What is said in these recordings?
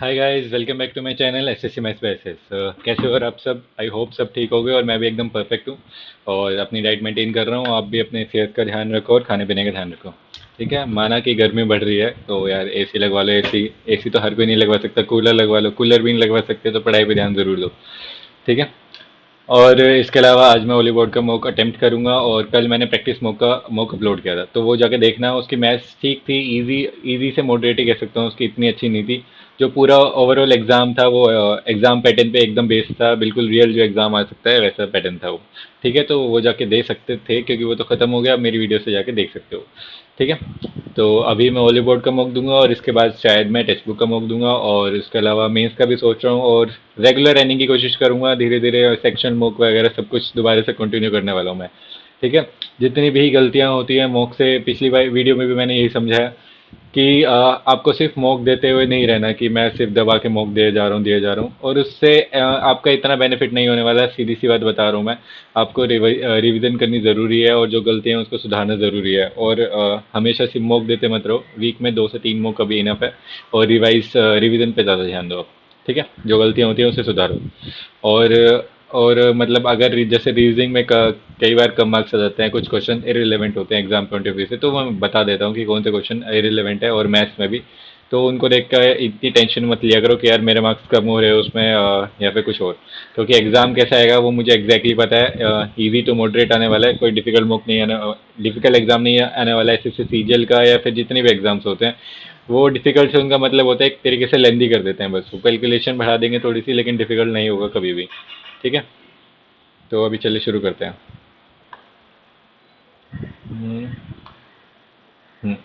Hi guys, welcome back to my channel SSC maths by SS. कैसे हो और आप सब? आई होप सब ठीक हो गए और मैं भी एकदम परफेक्ट हूँ और अपनी डाइट मेंटेन कर रहा हूँ। आप भी अपने सेहत का ध्यान रखो और खाने पीने का ध्यान रखो। ठीक है, माना कि गर्मी बढ़ रही है तो यार एसी लगवा लो। एसी एसी तो हर कोई नहीं लगवा सकता। कूलर लगवा लो, कूलर भी नहीं लगवा सकते तो पढ़ाई पे ध्यान ज़रूर दो। ठीक है। और इसके अलावा आज मैं वॉलीबॉल का मॉक अटेम्प्ट करूंगा और कल मैंने प्रैक्टिस मॉक अपलोड किया था तो वो जाके देखना। उसकी मैथ्स ठीक थी, इजी इजी से मॉडरेट ही कह सकता हूँ, उसकी इतनी अच्छी नहीं थी। जो पूरा ओवरऑल एग्जाम था वो एग्जाम पैटर्न पे एकदम बेस्ड था, बिल्कुल रियल जो एग्जाम आ सकता है वैसा पैटर्न था वो। ठीक है, तो वो जाके दे सकते थे क्योंकि वो तो खत्म हो गया। अब मेरी वीडियो से जाके देख सकते हो। ठीक है। तो अभी मैं वॉलीबॉल का मॉक दूंगा और इसके बाद शायद मैं टेक्स्ट बुक का मॉक दूंगा और इसके अलावा मेंस का भी सोच रहा हूँ और रेगुलर रनिंग की कोशिश करूंगा धीरे धीरे। सेक्शन मॉक वगैरह सब कुछ दोबारा से कंटिन्यू करने वाला हूँ मैं। ठीक है। जितनी भी गलतियाँ होती हैं मॉक से, पिछली बार वीडियो में भी मैंने यही समझाया कि आपको सिर्फ मॉक देते हुए नहीं रहना कि मैं सिर्फ दबा के मॉक दिए जा रहा हूँ दिए जा रहा हूँ, और उससे आपका इतना बेनिफिट नहीं होने वाला। सीधी सी बात बता रहा हूँ मैं। आपको रिवीजन करनी ज़रूरी है और जो गलतियाँ हैं उसको सुधारना ज़रूरी है। और हमेशा सिर्फ मॉक देते मत रहो। वीक में 2 से 3 मॉक कभी इनफ है। और रिवीजन पे ज़्यादा ध्यान दो आप। ठीक है, जो गलतियाँ होती हैं उसे सुधारो। और मतलब अगर जैसे रीजनिंग में कई बार कम मार्क्स आ जाते हैं, कुछ क्वेश्चन इरिलेवेंट होते हैं एग्जाम पॉइंट ऑफ व्यू से, तो मैं बता देता हूँ कि कौन से क्वेश्चन इरिलेवेंट है और मैथ्स में भी। तो उनको देख कर इतनी टेंशन मत लिया करो कि यार मेरे मार्क्स कम हो रहे हैं उसमें या फिर कुछ और। क्योंकि एग्जाम कैसा आएगा वो मुझे एग्जैक्टली पता है। इजी टू मॉडरेट आने वाला है, कोई डिफिकल्ट मुक नहीं आने, डिफिकल्ट एग्जाम नहीं आने वाला है। सिर्फ सीजीएल का या फिर जितने भी एग्जाम्स होते हैं वो डिफिकल्ट से उनका मतलब होता है एक तरीके से लेंदी कर देते हैं। बस वो कैलकुलेशन बढ़ा देंगे थोड़ी सी, लेकिन डिफिकल्ट नहीं होगा कभी भी। ठीक है, तो अभी चलिए शुरू करते हैं। हम्म, हम्म,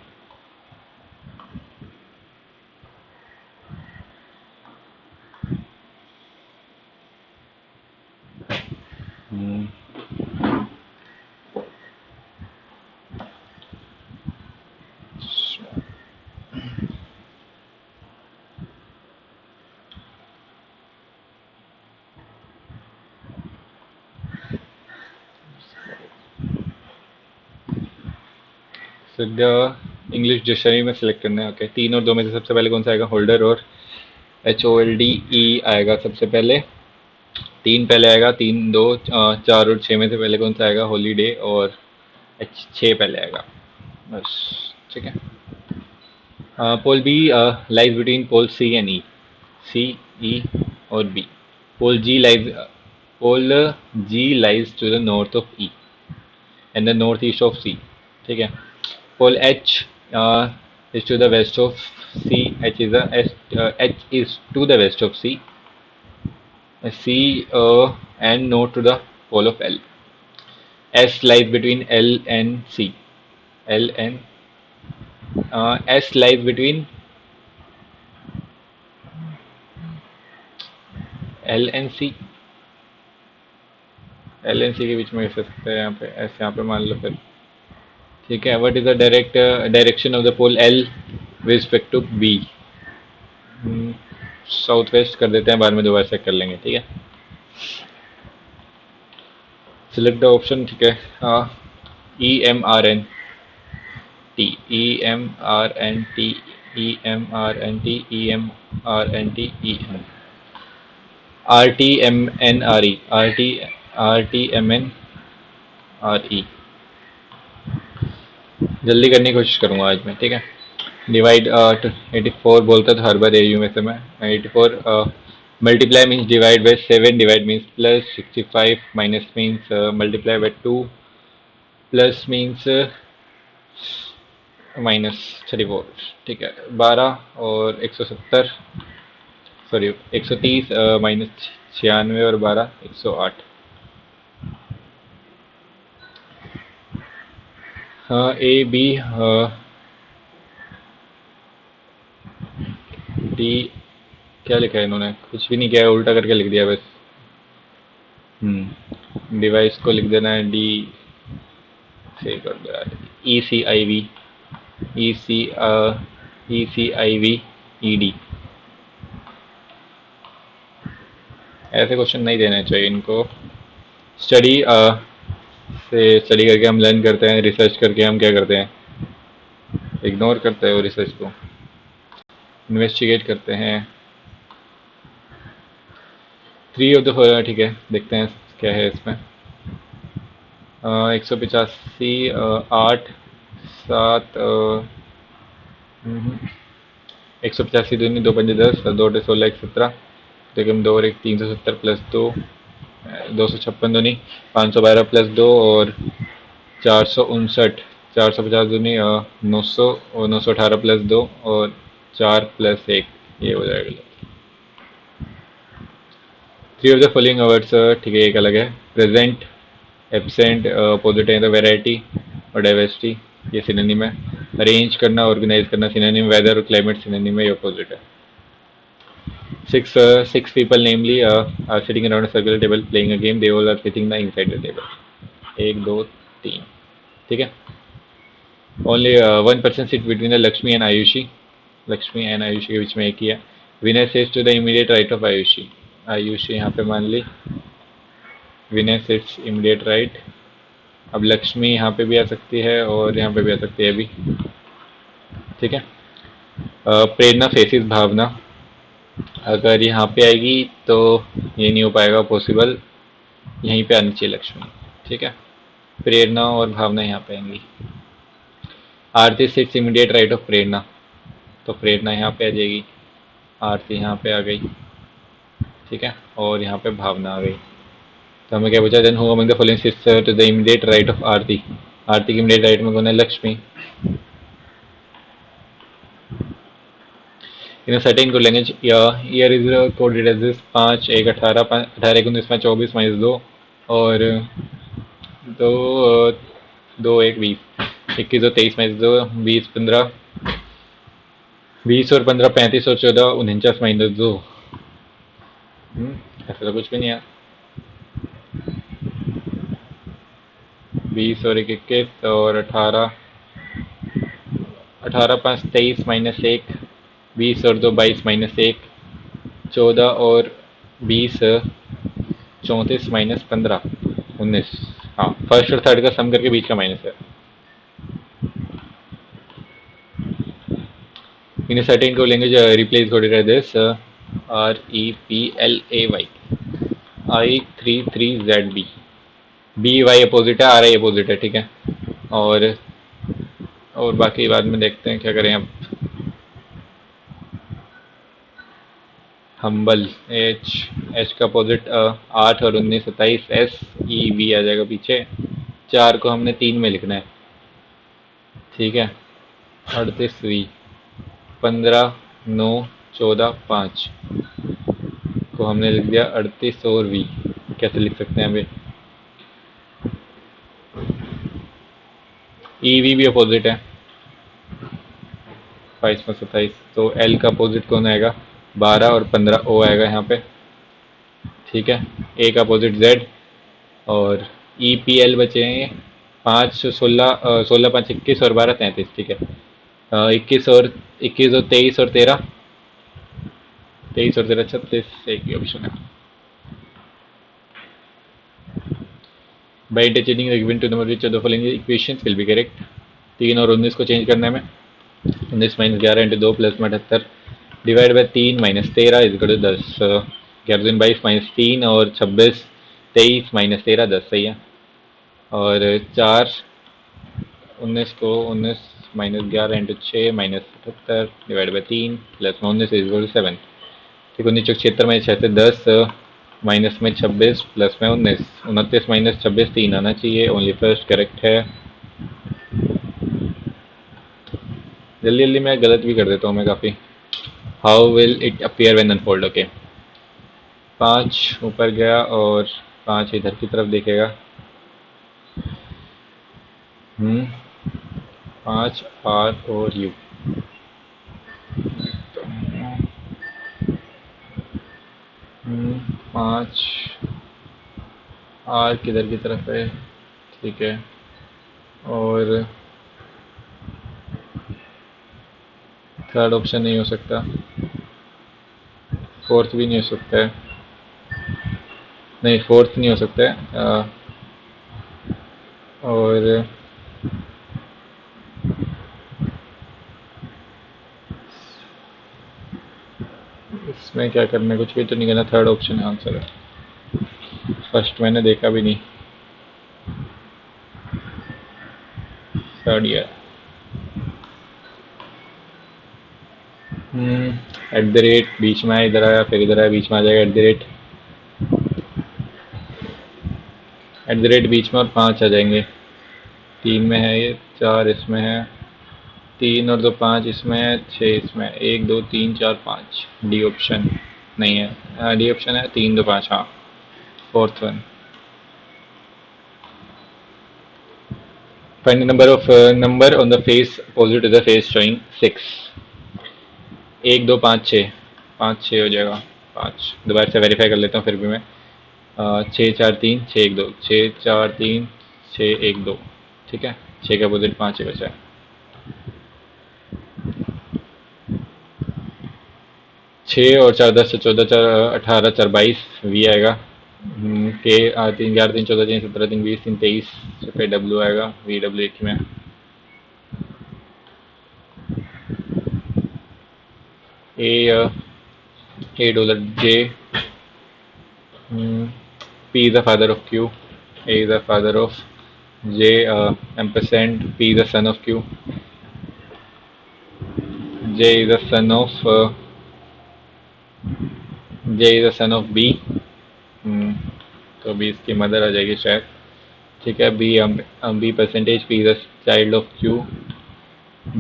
हम्म। सध्या इंग्लिश डिक्शनरी में सिलेक्ट करना है। ओके, 3 और 2 में से सबसे पहले कौन सा आएगा? होल्डर और HOLDE आएगा सबसे पहले। 3 पहले आएगा, 3 2 4 और 6 में से पहले कौन सा आएगा? हॉलीडे और H 6 पहले आएगा। बस। ठीक है। Pole B lies between pole C and E. C, E और B. Pole G lies pole G lies to the north of E and the north east of C. ठीक है। Pole H is to the west of C. H is to the west of C. C and north to the pole of L. S lies between L and C. L and S lies between L and C. L and C के बीच में कैसे सकते हैं यहाँ पे? S यहाँ पे मान लो फिर। ठीक है। What is the direction of the pole L with respect to B? South west कर देते हैं, बाद में दोबारा चेक कर लेंगे। ठीक है। Select the option. ठीक है। EMRNT, RTMNRE, जल्दी करने की कोशिश करूंगा आज मैं। ठीक है। डिवाइड 84 बोलता था हर बार एयू में से मैं। 84 multiply means divide by 7, divide means plus 65, minus means multiply by 2, plus means -34। ठीक है। 12 और 170, सॉरी 130, -96 और 12 108। हाँ, ए बी डी। क्या लिखा है इन्होंने? कुछ भी नहीं किया है, उल्टा करके लिख दिया बस। डिवाइस को लिख देना है डी। सेव कर दो यार। ECIV, ECIV ED। ऐसे क्वेश्चन नहीं देने चाहिए इनको। स्टडी से स्टडी करके हम लर्न करते हैं, रिसर्च करके हम क्या करते हैं? इग्नोर करते हैं वो रिसर्च को। इन्वेस्टिगेट करते हैं। थ्री ऑफ द, ठीक है देखते हैं क्या है इसमें। 185, 8, 7, 185 दूनी 2×5 = 10, 2×8 = 16, 1 17, लेकिन 2 और 1 370 प्लस 2 256 दूनी 512 प्लस 2 और 459, 450 दूनी 900 और 918 प्लस 2 और 4 + 1, ये हो जाएगा। Three of the following words, ठीक है एक अलग है। प्रेजेंट, एब्सेंट, अपोजिट है तो वेराइटी और डाइवर्सिटी, ये सिनोनिम है। अरेंज करना, ऑर्गेनाइज करना सिनोनिम, वेदर और क्लाइमेट सिनोनिम है, ये अपोजिट है। Six people namely are sitting around a circular table playing a game. They all are sitting inside the table. एक दो तीन, ठीक है। Only one person sit between the Lakshmi and Ayushi. Lakshmi and Ayushi के बीच में एक ही है। Vinay says to the immediate right of Ayushi. Ayushi यहाँ पे मान ली, विनय सेज इमीडिएट राइट। अब लक्ष्मी यहाँ पे भी आ सकती है और यहाँ पे भी आ सकती है अभी, ठीक है। प्रेरणा फेसिस भावना, अगर यहाँ पे आएगी तो ये नहीं हो पाएगा पॉसिबल, यहीं पे आनी चाहिए लक्ष्मी, ठीक है। प्रेरणा और भावना यहाँ पे आएंगी। आरती सिट्स इमीडिएट राइट ऑफ प्रेरणा, तो प्रेरणा यहाँ पे आ जाएगी, आरती यहाँ पे आ गई, ठीक है, और यहाँ पे भावना आ गई। तो हमें क्या बचा, then who among the following sits to the immediate right of Aarti. Aarti के इमीडिएट राइट में कौन है, Lakshmi. In a certain code language year is coded as this, 5 1 18, 18 1 19 5 24 -2 और 2 2 1 20, 21 और 23 -2 20 15, 20 और 15 35 और 14 49 -2। ऐसा तो कुछ भी नहीं है। 20 और 1 21 और 18, 18 5 23 -1, 20 और 2 22 -1, 14 और 20 34 -15 19। हाँ, फर्स्ट और थर्ड का सम करके बीच का माइनस है। In certain code language replace coded है this, REPLAY I33ZB। B Y opposite है, RI अपोजिट है, ठीक है। और बाकी बाद में देखते हैं क्या करें अब। हम्बल, एच का अपोजिट 8 और 19 27, SEV आ जाएगा पीछे। 4 को हमने 3 में लिखना है, ठीक है। 38V, 15 9 14 5 को हमने लिख दिया 38 और V। कैसे लिख सकते हैं अभी, EV भी अपोजिट है 22 में 27, तो L का अपोजिट कौन आएगा, 12 और 15 O आएगा यहाँ पे, ठीक है। A का अपोजिट Z और EPL बचे हैं 5 16, 16 5 21 और 12 33, ठीक है। 21 और 23 और 13, 23 और 13 36, एक ही ऑप्शन है। By interchanging given two number which of the following equations will be correct. 3 और 19 को चेंज करना है हमें। 19 - 11 × 2 + 78 डिवाइड बाई 3 - 13 इक्वल टू 10। 11 22 -3 और 26 23 - 13 10, सही है। और 4 19 को 19 - 11 × 6 - 78 डिवाइड बाई 3 प्लस में 19 इक्वल टू 7, ठीक। 19 चौक 76 में 6 से 10 माइनस में 26 प्लस में 19, 29 - 26 3 आना चाहिए, ओनली फर्स्ट करेक्ट है। जल्दी जल्दी मैं गलत भी कर देता हूँ मैं काफ़ी। How will it appear when unfold, okay. 5 ऊपर गया और 5 इधर की तरफ देखेगा। 5 R और U, 5 R किधर की तरफ है, ठीक है। और थर्ड ऑप्शन नहीं हो सकता, फोर्थ भी नहीं हो सकता है, नहीं फोर्थ नहीं हो सकता है। और इसमें क्या करना है, कुछ भी तो नहीं करना, थर्ड ऑप्शन आंसर है। फर्स्ट मैंने देखा भी नहीं, third year. At the rate बीच में आया, इधर आया, फिर इधर आया, बीच में आ जाएगा at the rate, at the rate बीच में और 5 आ जाएंगे। 3 में है ये, 4 इसमें है, 3 और 2 5 इसमें है, 6 इसमें है, 1 2 3 4 5। डी ऑप्शन नहीं है, हाँ डी ऑप्शन है, 3 2 5, हाँ fourth one. Find number on the face opposite to the face showing 6। 1 2 5 6, 5 6 हो जाएगा। 5 दोबारा से वेरीफाई कर लेता हूँ फिर भी मैं। 6 4 3 6 1 2, 6 4 3 6 1 2, ठीक है। 6 का अपोजिट 5 ही बचा है। 6 और 4 10 से 14 4 18 4 22, वी आएगा। के 3 11 3 14 3 17 3 20 3 23, फिर डब्ल्यू आएगा, वी डब्ल्यू एक में। A dollar J, P is the father of Q, A is the father of J, ampersand, P is the son of Q, J is the son of J is the son of B, तो B इसकी mother आ जाएगी शायद, ठीक है। B percentage, P is the child of Q,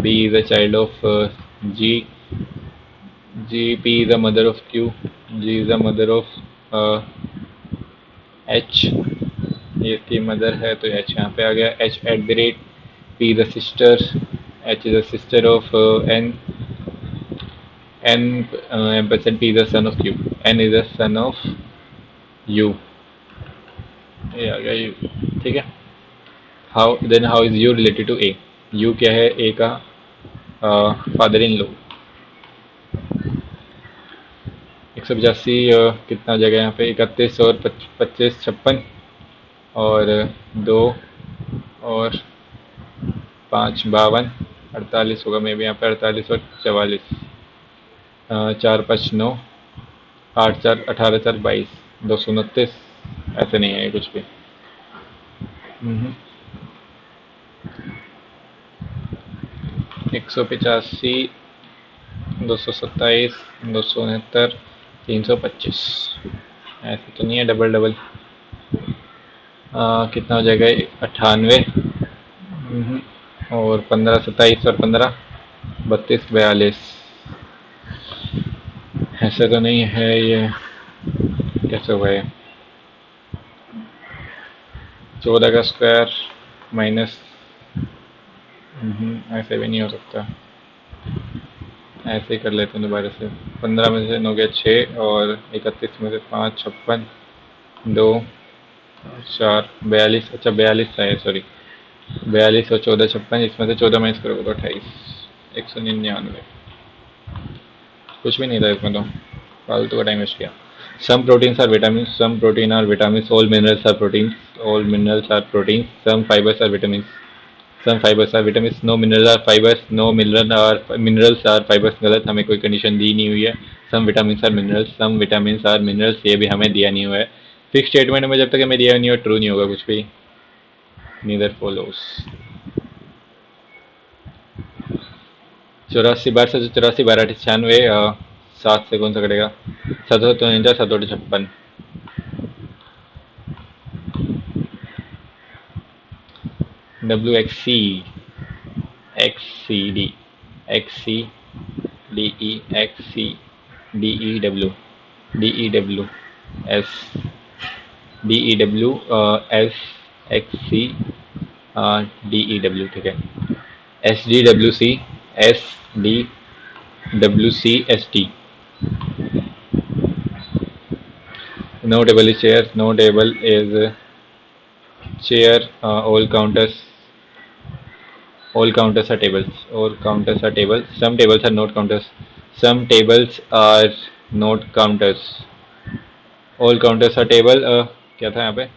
B is the child of G, P is the mother of Q, G is the mother of H, ये इसकी mother है तो H यहाँ पे आ गया। H at the rate, P the sister, H is the sister of N, ampersand P the son of Q, N is the son of U, ये आ गया U, ठीक है। How is U related to A, U क्या है A का father in law. 185 कितना जगह यहाँ पे, 31 और 25 56, और 2 और 5 52, 48 होगा मे भी यहाँ पे, 48 और 44, 4 5 9, 8 4 18 4 22, 229, ऐसे नहीं है ये कुछ भी। 185, 227, 269, 325, ऐसे तो नहीं है डबल डबल। कितना हो जाएगा, 98, और 15 27 और 15 32 42, ऐसे तो नहीं है ये, कैसे हुआ है। 14 का स्क्वायर माइनस, ऐसे भी नहीं हो सकता, ऐसे ही कर लेते हैं दोबारा से। 15 में से 9 गया 6, और 31 में से 5 56, 2 4 42, अच्छा 42 है सॉरी, 42 और 14 56, इसमें से 14 माइनस करोगे तो 28, 199, कुछ भी नहीं था इसमें तो, फालतू का टाइम वेस्ट किया। Some proteins are vitamins, some protein are vitamins, all minerals are proteins, all minerals are proteins, some fibers are vitamins, some fibers are vitamins, no minerals are fibers, no minerals are fibers, गलत, हमें कोई condition दी नहीं हुई है। some vitamins are minerals, some vitamins are minerals, ये भी हमें दिया नहीं हुआ है। फिक्स स्टेटमेंट में जब तक हमें दिया नहीं हो ट्रू नहीं होगा कुछ भी, neither follows। 84 बार 84, 12 96, 7 से कौन सा करेगा, 7 7 56, W X C D, X C D E, X C D E W, D E W S, D E W S, X C D E W, ठीक है। S D W C, S D W C S T. No table is chair, no table is chair, all counters are tables, all counters are tables, some tables are not counters, some tables are not counters, all counters are table, क्या था यहाँ पे,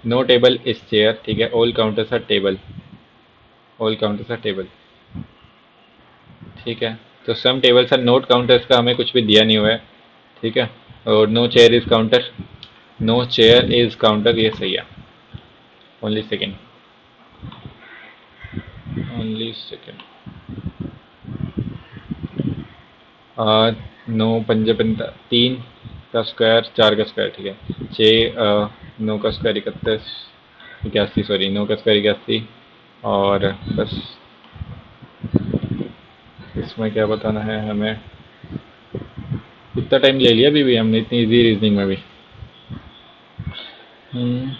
no table is chair, ठीक है। all counters are table, all counters are table, ठीक है। तो some tables are not counters का हमें कुछ भी दिया नहीं हुआ है, ठीक है। और no chair is counter, no chair is counter, ये सही है। Only second, only second. नौ पंजे तीन का स्क्वायर, चार का स्क्वायर, ठीक है। छः, नौ का स्क्वायर 31, 81, सॉरी, नौ का स्क्वायर 81। और बस इसमें क्या बताना है हमें। इतना टाइम ले लिया अभी भी हमने, इतनी इजी रीजनिंग में भी। हम्म,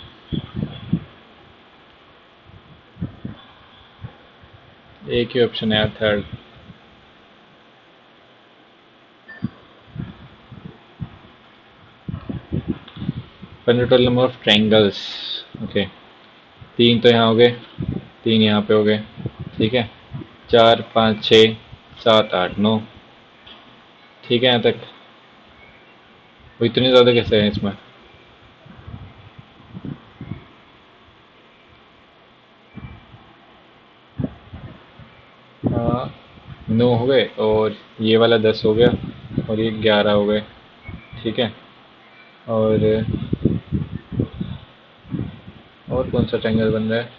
एक ही ऑप्शन है, third. Find the total number of triangles. Okay, तीन तो यहाँ हो गए, तीन यहाँ पे हो गए, ठीक है। चार, पाँच, छः, सात, आठ, नौ, ठीक है यहाँ तक। वो इतने ज़्यादा कैसे हैं इसमें? हाँ, नौ हो गए, और ये वाला 10 हो गया, और ये 11 हो गए, ठीक है। और कौन सा ट्रायंगल बन रहा है?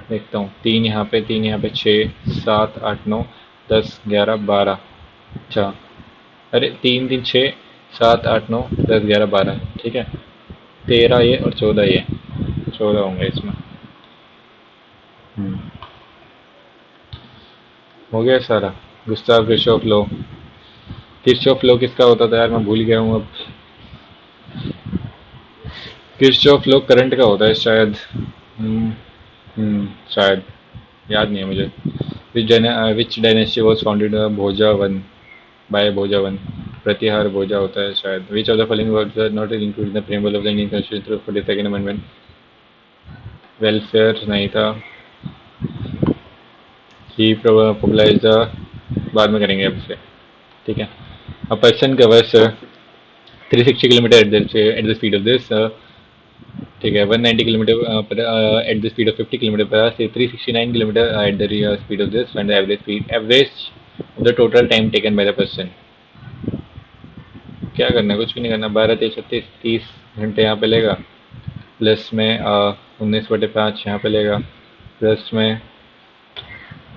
देखता हूँ, तीन यहाँ पे, तीन यहाँ पे, छः, सात, आठ, नौ, 10, 11, 12। अच्छा, अरे तीन तीन छः, सात, आठ, नौ, 10, 11, 12, ठीक है। 13 ये और 14 ये, 14 होंगे इसमें। हम्म, हो गया सारा। Gustav Kirchhoff law, Kirchhoff law किसका होता था यार, मैं भूल गया हूँ अब। किरचॉफ लॉ करंट का होता है शायद। हम्म, शायद, याद नहीं है मुझे। Which dynasty was founded Bhoja one, by Bhoja one. Pratihara Bhoja होता है शायद। Which of the following words are not included in the preamble of the Indian constitution for the second amendment? Welfare नहीं था। ही पॉपुलराइज द, बाद में करेंगे अब से, ठीक है। A person covers 360 kilometre at the speed of this, ठीक है। 190 kilometre at the speed of 50 kilometre per hour, 369 kilometre at the speed of this, find the average speed, average of the total time taken by the person. क्या करना है, कुछ भी नहीं करना। 12, 23, 36, 30 घंटे यहाँ पे लेगा, प्लस में 19/5 यहाँ पे लेगा, प्लस में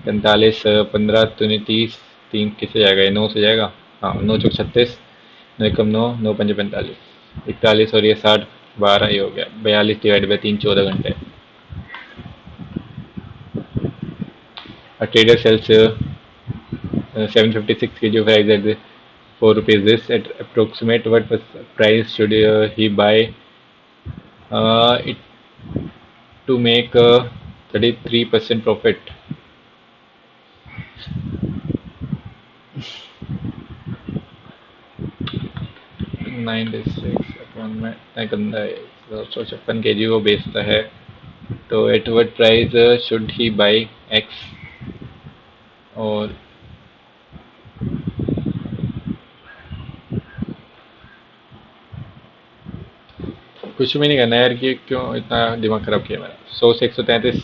45, 15 दूनी 30, तीन किससे जाएगा, ये 9 से जाएगा। हाँ, 9 चौक 36, 9 एकम 9, 9 पंजे 45, 41, और ये 60, 12 ये हो गया। 42 डिवाइड बाई 3, 14 घंटे। A trader sells 756 kg of rice at the 4 rupees. This at approximate what price should he buy it to make 33% profit? 96 upon में गंदा है, 156 kg वो बेचता है, तो at what price should he buy X. और कुछ भी नहीं करना यार, कि क्यों इतना दिमाग खराब किया मेरा। 100 से 133,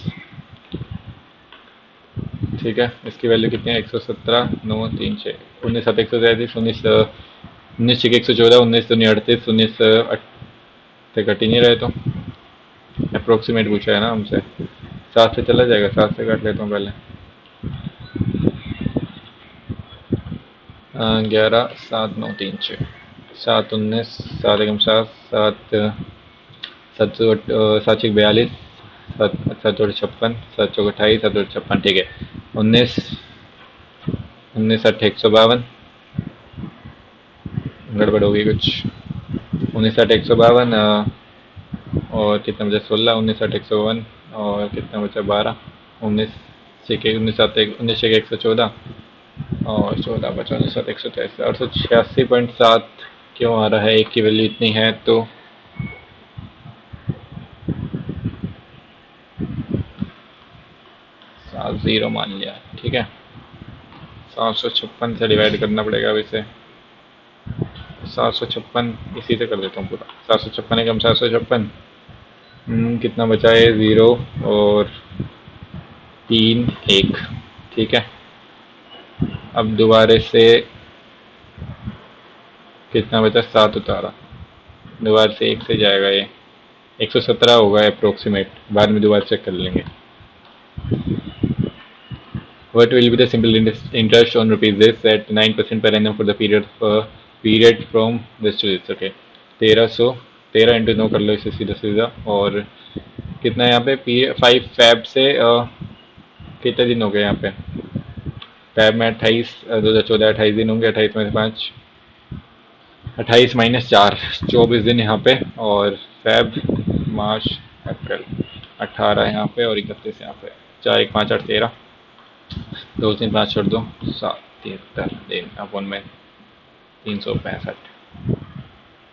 ठीक है। इसकी वैल्यू कितनी है, 117, 9, 3, 6, 19, 7, 133, 19, 19, 6, 114, 19, 2, 38, 19 से कट ही नहीं रहे, तो अप्रोक्सीमेट पूछा है ना हमसे। 7 से चला जाएगा, 7 से काट लेता हूँ पहले। 11, 7, 9, 3, 6, 7, 19, 7 एकम 7, 7, 7, 7, 42, 7, 7, 56, 7, 28, 7, 56, ठीक है। 19, 19, 8, 152, गड़बड़ हो गई कुछ। 19, 8, 152, और कितना बचा, 16, 19, 8, 152, और कितना बचा, 12, 19, 19, 7, 19, 114, और 14 बचा, 19, 7, 183, 886.7 क्यों आ रहा है, एक की वैल्यू इतनी है तो। 7 0 मान लिया, ठीक है। 756 से डिवाइड करना पड़ेगा अब इसे। 756 इसी से कर देता हूँ पूरा। 756 एकम 756, कितना बचा है, 0 और 3, 1, ठीक है, अब दोबारा से कितना बचा, 7 उतारा, दोबारा से 1 से जाएगा, ये 117 होगा अप्रोक्सीमेट, बाद में दोबारा चेक कर लेंगे। What will be the simple interest on rupees this at 9% per annum for the period from this to this? Okay, 1300, 13 × 9 कर लो इसे सीधा सीधा, और कितना यहाँ पे 5 फैब से कितने दिन हो गए यहाँ पे, फैब में 28, 2014 28 दिन होंगे, 28 में 5, 28 - 4, 24 दिन यहाँ पे, और फैब मार्च अप्रैल 18 यहाँ पे, और 31 यहाँ पे, 4 1 5 8 13, 2 3 5 छोड़ दो, 7 73 दिन अपन में 365।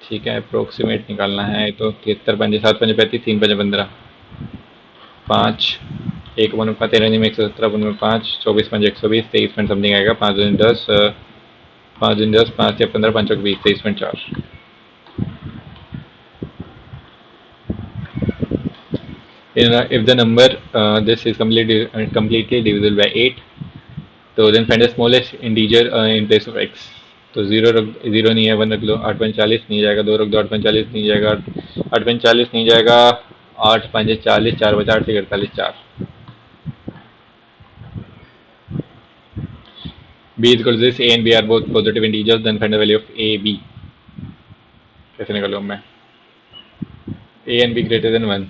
ठीक है, अप्रोक्सीमेट निकालना है तो 73 पंजे 7 पंजे 35, 3 पंजे 15, 5 1 अपन में 13 में 117 अपन में 5, 24 पंजे 120, 23 मिनट समथिंग आएगा, 5 दिन 10, 5 दिन 10, 5 से 15, 5 20, 23 minute 4। If the number this is completely divisible by 8, तो then find the smallest integer in place of x। तो 0 नहीं है, 1 रख लो, 8 5 40 नहीं जाएगा, 2 रख दो, 8 5 40 नहीं जाएगा, 8 5 40 नहीं जाएगा, 8 5 40, 4 बचा 8 से 48, 4। b is equal to this, a and b are both positive integers, then find the value of a b। कैसे निकालूँ मैं, a and b greater than 1,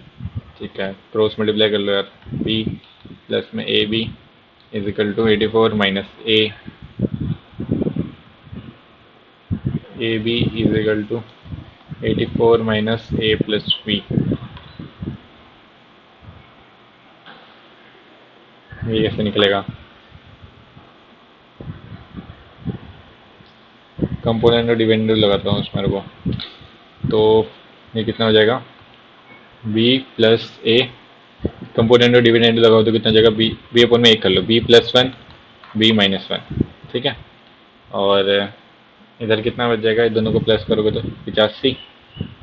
ठीक है, क्रॉस मल्टीप्लाई कर लो यार, b प्लस में A B is equal to 84 minus A B is equal to 84 minus A plus B. ये कैसे निकलेगा, कंपोनेंट और डिपेंडेंट लगाता हूँ उसमें को, तो ये कितना हो जाएगा, b प्लस ए, कंपोनेंट और डिविडेंड लगाओ तो कितना जाएगा, बी अपन में 1 कर लो, b प्लस 1 b माइनस 1, ठीक है, और इधर कितना बच जाएगा, दोनों को प्लस करोगे तो 85,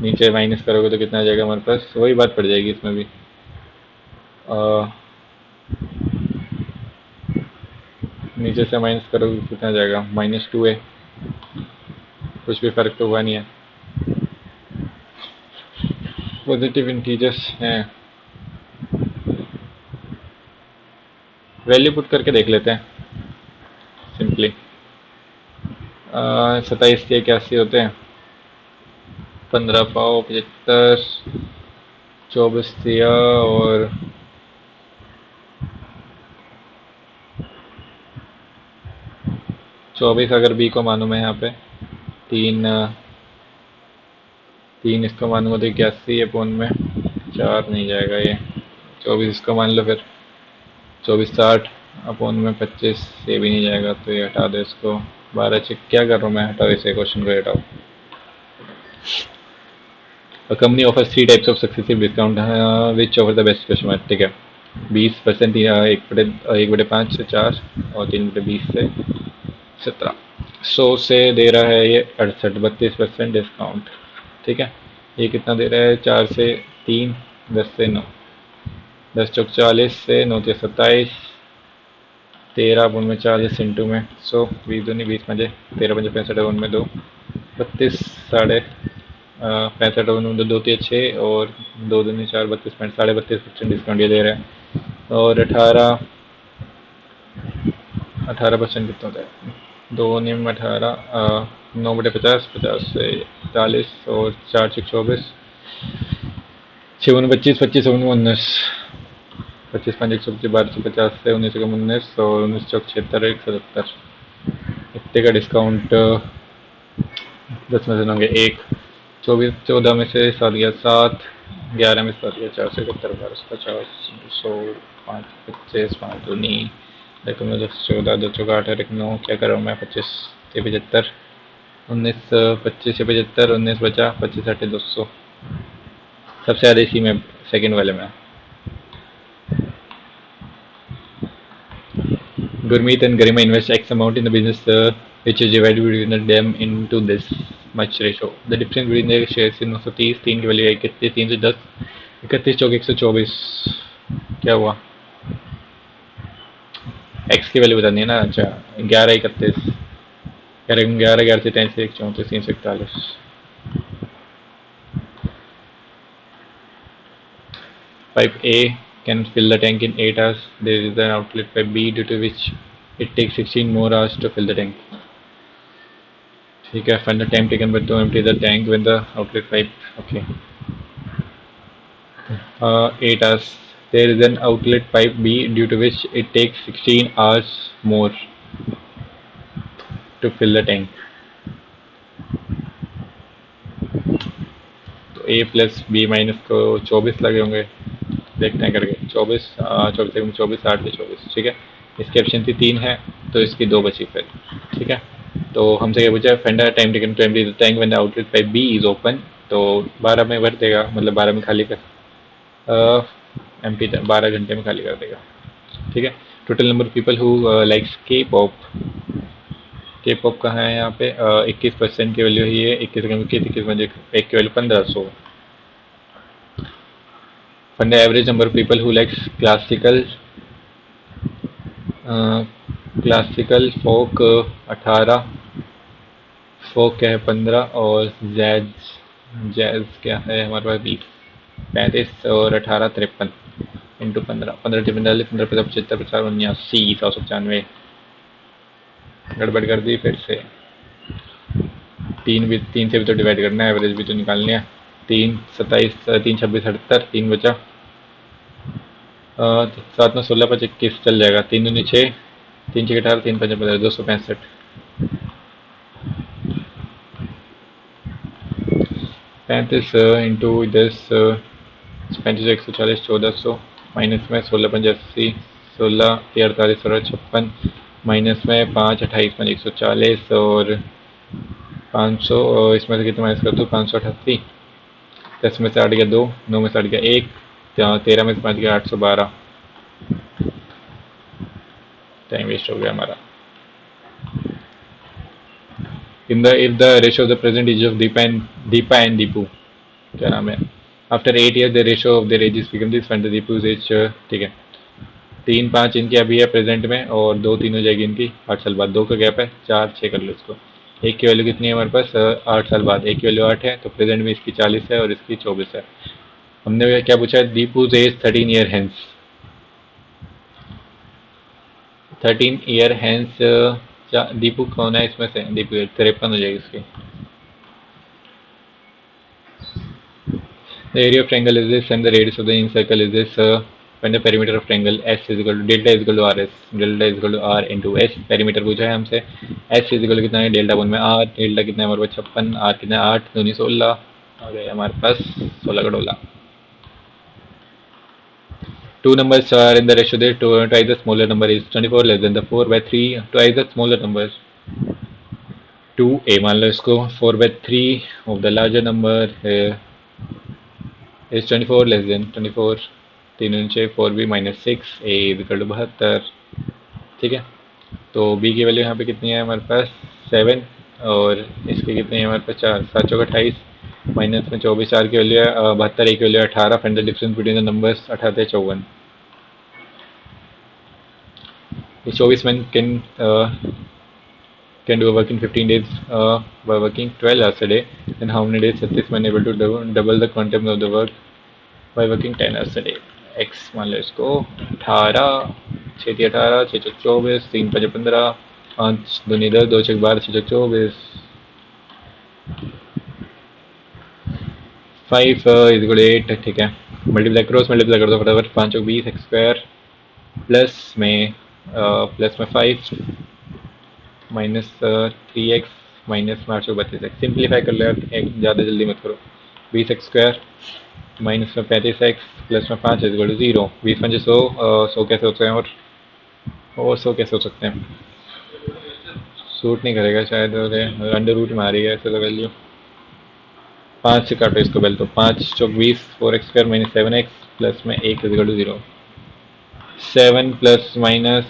नीचे माइनस करोगे तो कितना आ जाएगा हमारे पास, वही बात पड़ जाएगी इसमें भी, नीचे से माइनस करोगे तो कितना आ जाएगा, -2 है, कुछ भी फर्क तो हुआ नहीं है, पॉजिटिव इंटीजर्स हैं, वैल्यू पुट करके देख लेते हैं सिंपली। 27 के 81 होते हैं, 15 पाओ 75, 24 दिया, और 24 अगर बी को मानूँ मैं यहाँ पे, 3 इसको मानूंगा तो 81 है, पोन में 4 नहीं जाएगा, ये 24 इसको मान लो, फिर 24 60 अपोन में 25, ये भी नहीं जाएगा, तो ये हटा दो इसको, 12 चेक क्या कर रहा हूँ मैं, हटाओ इसे, क्वेश्चन को हटाओ। A company offers 3 types of successive discount, which offer the best customer, ठीक है, 20%, 1/5 से 4, और 3/20 से 17, 100 से दे रहा है ये 68, 32% डिस्काउंट, ठीक है, ये कितना दे रहा है, 4 से 3, 10 से 9, 10 चौक 40 से 9 से 27, 13 अपन में 40 इंटू में 100, 20 दूनी 20 मजे, 13 पंजे 65 अपन में 2, 32 साढ़े 65 अपन में 2 3 6, और 2 दूनी 4, 32 साढ़े 32% डिस्काउंट ये दे रहे हैं, और 18% कितना होता है, 2 नियम 18, 9/50, 50 से 40, और 4 6 24, 6 25, 25 19, 25 5 125, 1250 से 19 कम 19, और 19 चौक 76, 170, इतने का डिस्काउंट 10 में से होंगे 1, 24 14 में से 7 गया 7, 11 में 7 गया 4 से 71, 12 50, 100, 5 25, 5 दूनी, 10 14, 2 चौका 8, 1 9, क्या कर रहा हूँ मैं, 25 से 75, 19 25 से 75, 19 बचा, 25 8 200, सबसे ज़्यादा इसी में सेकंड वाले में। Gurmeet and Garima invest X amount in the business, which is divided between them into this much ratio. The difference between the shares is 930, 3 की वैल्यू 31, 310, 31 चौक 124, क्या हुआ, एक्स की वैल्यू बतानी है ना। अच्छा, 11 31, 11 11 11 से 33 34 341। Pipe A can fill the tank in 8 hours. There is an outlet pipe B due to which it takes 16 more hours to fill the tank. ठीक है, find the time taken by to empty the tank when the outlet pipe. Okay. 8 hours. There is an outlet pipe B due to which it takes 16 hours more to fill the tank. तो A plus B minus को 24 लगे होंगे, देखते हैं करके। 24 24 24 8 24, ठीक है। इसकी एफिशिएंसी 3 है तो इसकी 2 बची फिर, ठीक है। तो हमसे क्या पूछा है, find the time taken to empty the tank when the outlet pipe B is open. तो 12 में भर देगा, मतलब 12 में खाली कर, एम्प्टी 12 घंटे में खाली कर देगा, ठीक है। Total number of people who likes के पॉप। के पॉप कहाँ है यहाँ पे, 21% की वैल्यू ही है। 21 में 1 की value 1500। Find average number of people who likes classical folk 18, folk क्या है 15, और जैज जैज क्या है हमारे पास 20, 35 और 18 53 इंटू 15, 15 टिफिन डाले, 15 पचास 75 50 79 195। गड़बड़ कर दी फिर से। तीन से भी तो डिवाइड करना है, एवरेज भी तो निकालनी है। 3 27 3 26 78, 3 बचा। 7 में 16 5 21 चल जाएगा। 3 दूनी 6, 3 6 18, 3 5 15, 265। 35 इंटू 10, 35 140 1400, माइनस में 16 85, 16 48 16 56, माइनस में 5 28 5 140 और 500, और इसमें से कितने माइनस कर दूँ, 588। 10 में से 8 गया 2, 9 में से 8 गया 1, 13 में से 5 गया 812। टाइम वेस्ट हो गया हमारा। In the if the ratio of the present age of Deepa and Deepu, क्या नाम है, after 8 year the ratio of their ages become this when the Deepu's age, ठीक है। 3 5 इनकी अभी है प्रेजेंट में, और 2 3 हो जाएगी इनकी 8 साल बाद। 2 का गैप है, 4 6 कर लो इसको। एक की वैल्यू कितनी है हमारे पास, 8 साल बाद। एक की वैल्यू 8 है, तो प्रेजेंट में इसकी 40 है और इसकी 24 है। हमने क्या पूछा है, Deepu's age 13 year hence. 13 year hence, Deepu कौन है इसमें से, दीपू 53 हो जाएगी इसकी। The area of triangle is this and the radius of the inner circle is this. Find the perimeter of triangle S is equal to delta is equal to RS, delta is equal to R into S। perimeter पूछा है हमसे। S is equal to कितना है, delta 1 में R, delta कितना है हमारे पास 56, R कितना है 8 दूनी 16, आ गए हमारे पास 16 का डोला। Two numbers are in the ratio there, twice the smaller number is 24 less than the 4 by 3, twice the smaller number 2a मान लो इसको, 4 by 3 of the larger number is 24 less than 24, 3 नीचे 4b minus 6, a is equal to 72, ठीक है। तो b की value यहाँ पे कितनी है हमारे पास 7, और इसकी कितनी है हमारे पास 4, 7 चौक 28, माइनस में 24, 4 की वैल्यू है 72, a की value 18। Find the difference between the numbers 18 54। 24 men can do a work in 15 days by working 12 hours a day, then how many days are this man able to double the quantum of the work by working 10 hours a day। x मान लो इसको 18, 6 18, 6 24, 3 5 15, 5 दूनी 10, 2 6 12, 6 24, 5 is equal 8, ठीक है। Multiply cross multiply कर दो फटाफट, 5 20 x square plus में 5 minus 3x minus में 832 एक्स। सिंप्लीफाई कर लो यार, एक ज़्यादा जल्दी मत करो। 20 एक्स स्क्वायर माइनस में 35 एक्स प्लस में 5 इज इक्वल टू 0। 20 पंजे 100, 100 कैसे होते हैं, और 100 कैसे हो सकते हैं, सूट नहीं करेगा शायद, और अंडर रूट में आ रही है ऐसे तो वैल्यू। 5 से काटो इसको पहले, तो 5 चौक 20, 4x square minus 7x plus में 1 is equal to 0। 7 plus minus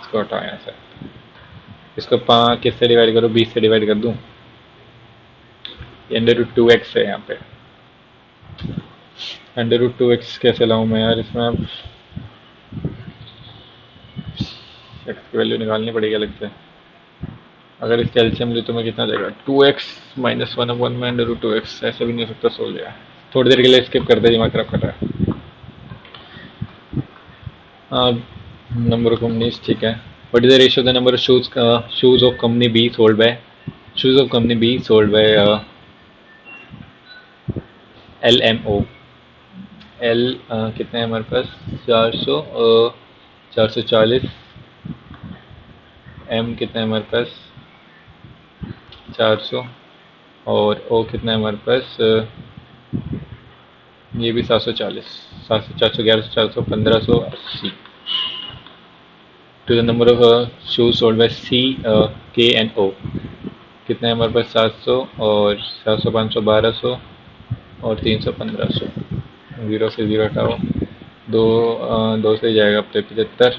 इसको हटाओ यहाँ से, इसको 5 किससे डिवाइड करो, 20 से डिवाइड कर दूँ, अंडर रूट 2x है यहाँ पे। अंडर रूट 2x कैसे लाऊँ मैं यार इसमें अब, एक्स की वैल्यू निकालनी पड़ेगी अलग से। अगर इसका एलसीएम लूँ तो मैं कितना जाएगा, 2x माइनस वन अपॉन में अंडर रूट 2x, ऐसे भी नहीं हो सकता, सोल्व गया। थोड़ी देर के लिए स्किप कर दे, दिमाग खराब कर रहा है। नंबर ऑफ कंपनीज, ठीक है। What is the ratio the number of shoes of company B sold by, shoes of company B sold by L M O. L कितने हैं हमारे पास, 400, 440। एम कितना है हमारे पास, 400। और ओ कितना है हमारे पास, ये भी 740। 700, 411, 400, 1580। To the number of shoes sold by C K and ओ, कितने हैं हमारे पास, 700 और 700, 500, 1200 और 300, 1500। ज़ीरो से ज़ीरो हटाओ, दो दो से जाएगा अब तो 75,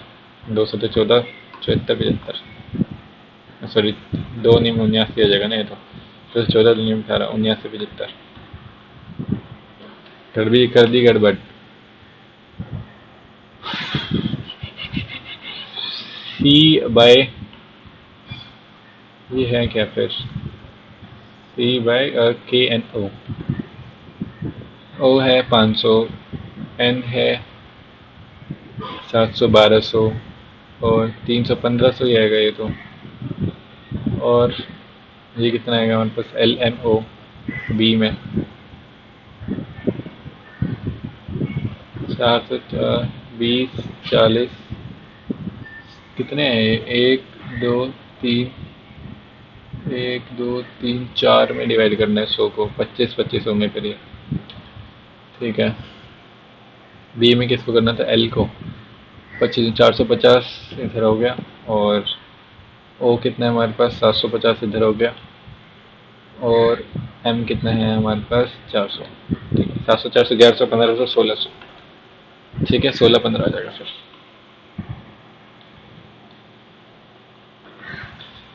200 तो 14, 74, 75, सॉरी, दो नहीं 79 आ जाएगा ना, ये तो 14 नहीं 18, 79, 75। कर दी गड़बड़। सी बाय, ये है क्या फिर, सी बाय के एन ओ। ओ है 500, एन है 700, 1200 और 300, 1500 ही आएगा ये तो। और ये कितना आएगा हमारे पास, एल एम ओ बी में 420, 40, कितने हैं ये? एक, दो, तीन, एक, दो, तीन, चार में डिवाइड करना है 100 को, 25, 25 होंगे फिर ये, ठीक है। बी में किसको करना था, एल को। 25, 450 इधर हो गया। और ओ कितना है हमारे पास, 750 इधर हो गया। और एम कितना है हमारे पास, 400। ठीक है, 700, 400, 1100, 1500, 1600। ठीक है, 16, 15 आ जाएगा फिर।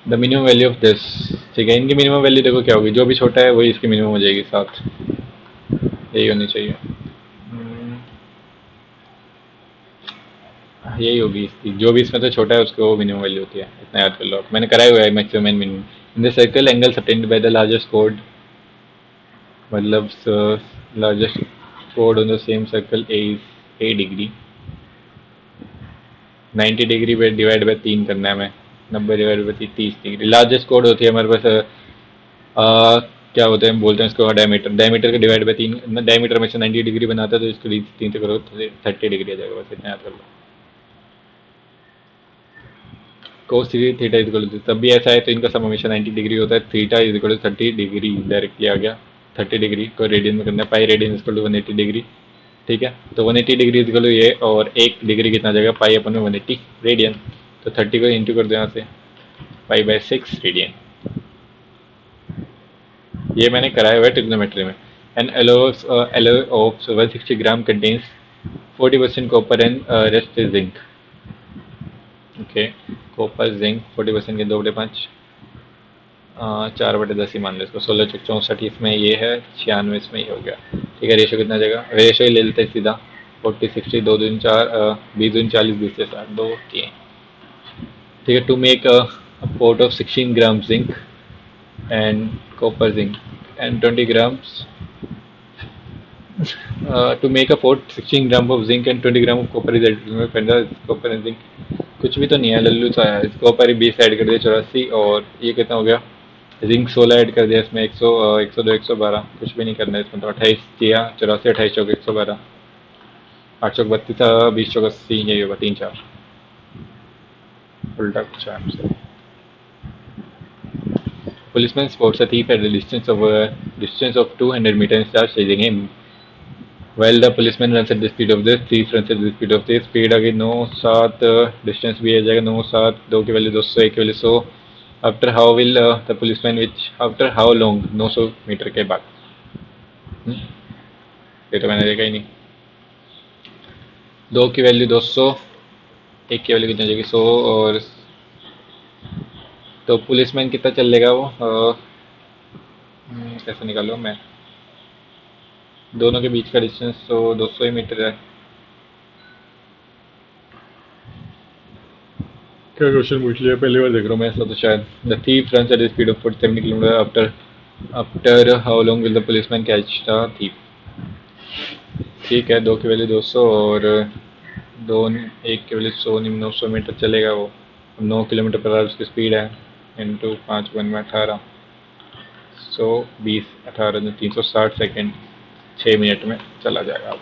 The minimum value of this, ठीक है, इनकी मिनिमम वैल्यू देखो क्या होगी, जो भी छोटा है वही इसकी मिनिमम हो जाएगी, 7, यही होनी चाहिए। यही होगी इसकी, जो भी इसमें से छोटा है उसकी वो मिनिमम वैल्यू होती है, इतना याद कर लो, मैंने कराया हुआ है maximum and minimum. In the circle angle subtended by the largest कोड, मतलब लार्जेस्ट कोड on the same circle A is A degree. 90 degree पे डिवाइड बाय 3 करना है हमें, 90 डिवाइड बाय 30 डिग्री। लार्जेस्ट कोड होती है हमारे पास क्या होते हैं, बोलते हैं इसको डायमीटर, डायमीटर का डिवाइड बाय 3, डायमीटर में से 90 डिग्री बनाता है तो इसको 3 से करो तो 30 डिग्री आ जाएगा, बस इतना याद कर लो। Cos theta is equal to, तब भी ऐसा है तो इनका सम हमेशा 90 डिग्री होता है। Theta is equal to 30 degree, directly आ गया। 30 डिग्री को रेडियन में करना है, pi radian is equal to 180 degree, ठीक है। तो 180 डिग्री इज इक्वल टू ये, और 1 डिग्री कितना जाएगा, पाई अपन में 180 रेडियन। तो 30 को इंटू कर दो यहाँ से, पाई बाय 6 रेडियन। ये मैंने कराया हुआ है ट्रिग्नोमेट्री में। An alloy of 160 gram contains 40% copper and rest is zinc. Okay, copper zinc 40% के 2/5, 4/10 ही मान लो इसको, 16, 64 इसमें ये है, 96 इसमें ये हो गया। ठीक है, रेशो कितना जाएगा, रेशो ही ले लेते हैं सीधा, 40, 60, 2 दूनी 4, 20 दूनी 40, 20 से 60, 2, 3। ठीक है, to make a pot of 16 grams zinc and copper zinc and 20 grams to make a pot 16 gram of zinc and 20 gram of copper is added में पहला copper and zinc, कुछ भी तो नहीं है, लल्लू सा है। कॉपर 20 ऐड कर दिया, 84, और ये कितना हो गया, जिंक 16 ऐड कर दिया इसमें, 100, 102, 112, कुछ भी नहीं करना है इसमें तो। 28 दिया, 84, 28 चौक 112, 8 चौक 32, 20 चौक 80, यही होगा, 3, 4 उल्टा कुछ है हमसे। Policeman spots a thief at the distance of 200 meters and starts chasing him. While the policeman runs at the speed of this, thief runs at the speed of this. Speed आ गई 9, 7, डिस्टेंस भी आ जाएगा 9, 7, 2 की value 200, 1 की value 100। After how will the policeman which, after how long, 900 meter के बाद। ये तो मैंने देखा ही नहीं। 2 की वैल्यू 200, 1 की वैल्यू कितनी हो जाएगी, 100, और तो पुलिसमैन कितना चल लेगा वो, कैसे निकालूँ मैं, दोनों के बीच का डिस्टेंस तो 200 ही मीटर है। क्या क्वेश्चन पूछ लिया, पहली बार देख रहा हूँ मैं ऐसा तो शायद। The thief runs at the speed of 70 kilometre after after how long will the policeman catch the thief. ठीक है, 2 की वैल्यू 200 और दो, एक की वैल्यू 100, 900 मीटर चलेगा वो। 9 किलोमीटर पर आवर उसकी स्पीड है, इंटू 5 वन में 18, 120, 18 360 सेकेंड, 6 मिनट में चला जाएगा वो।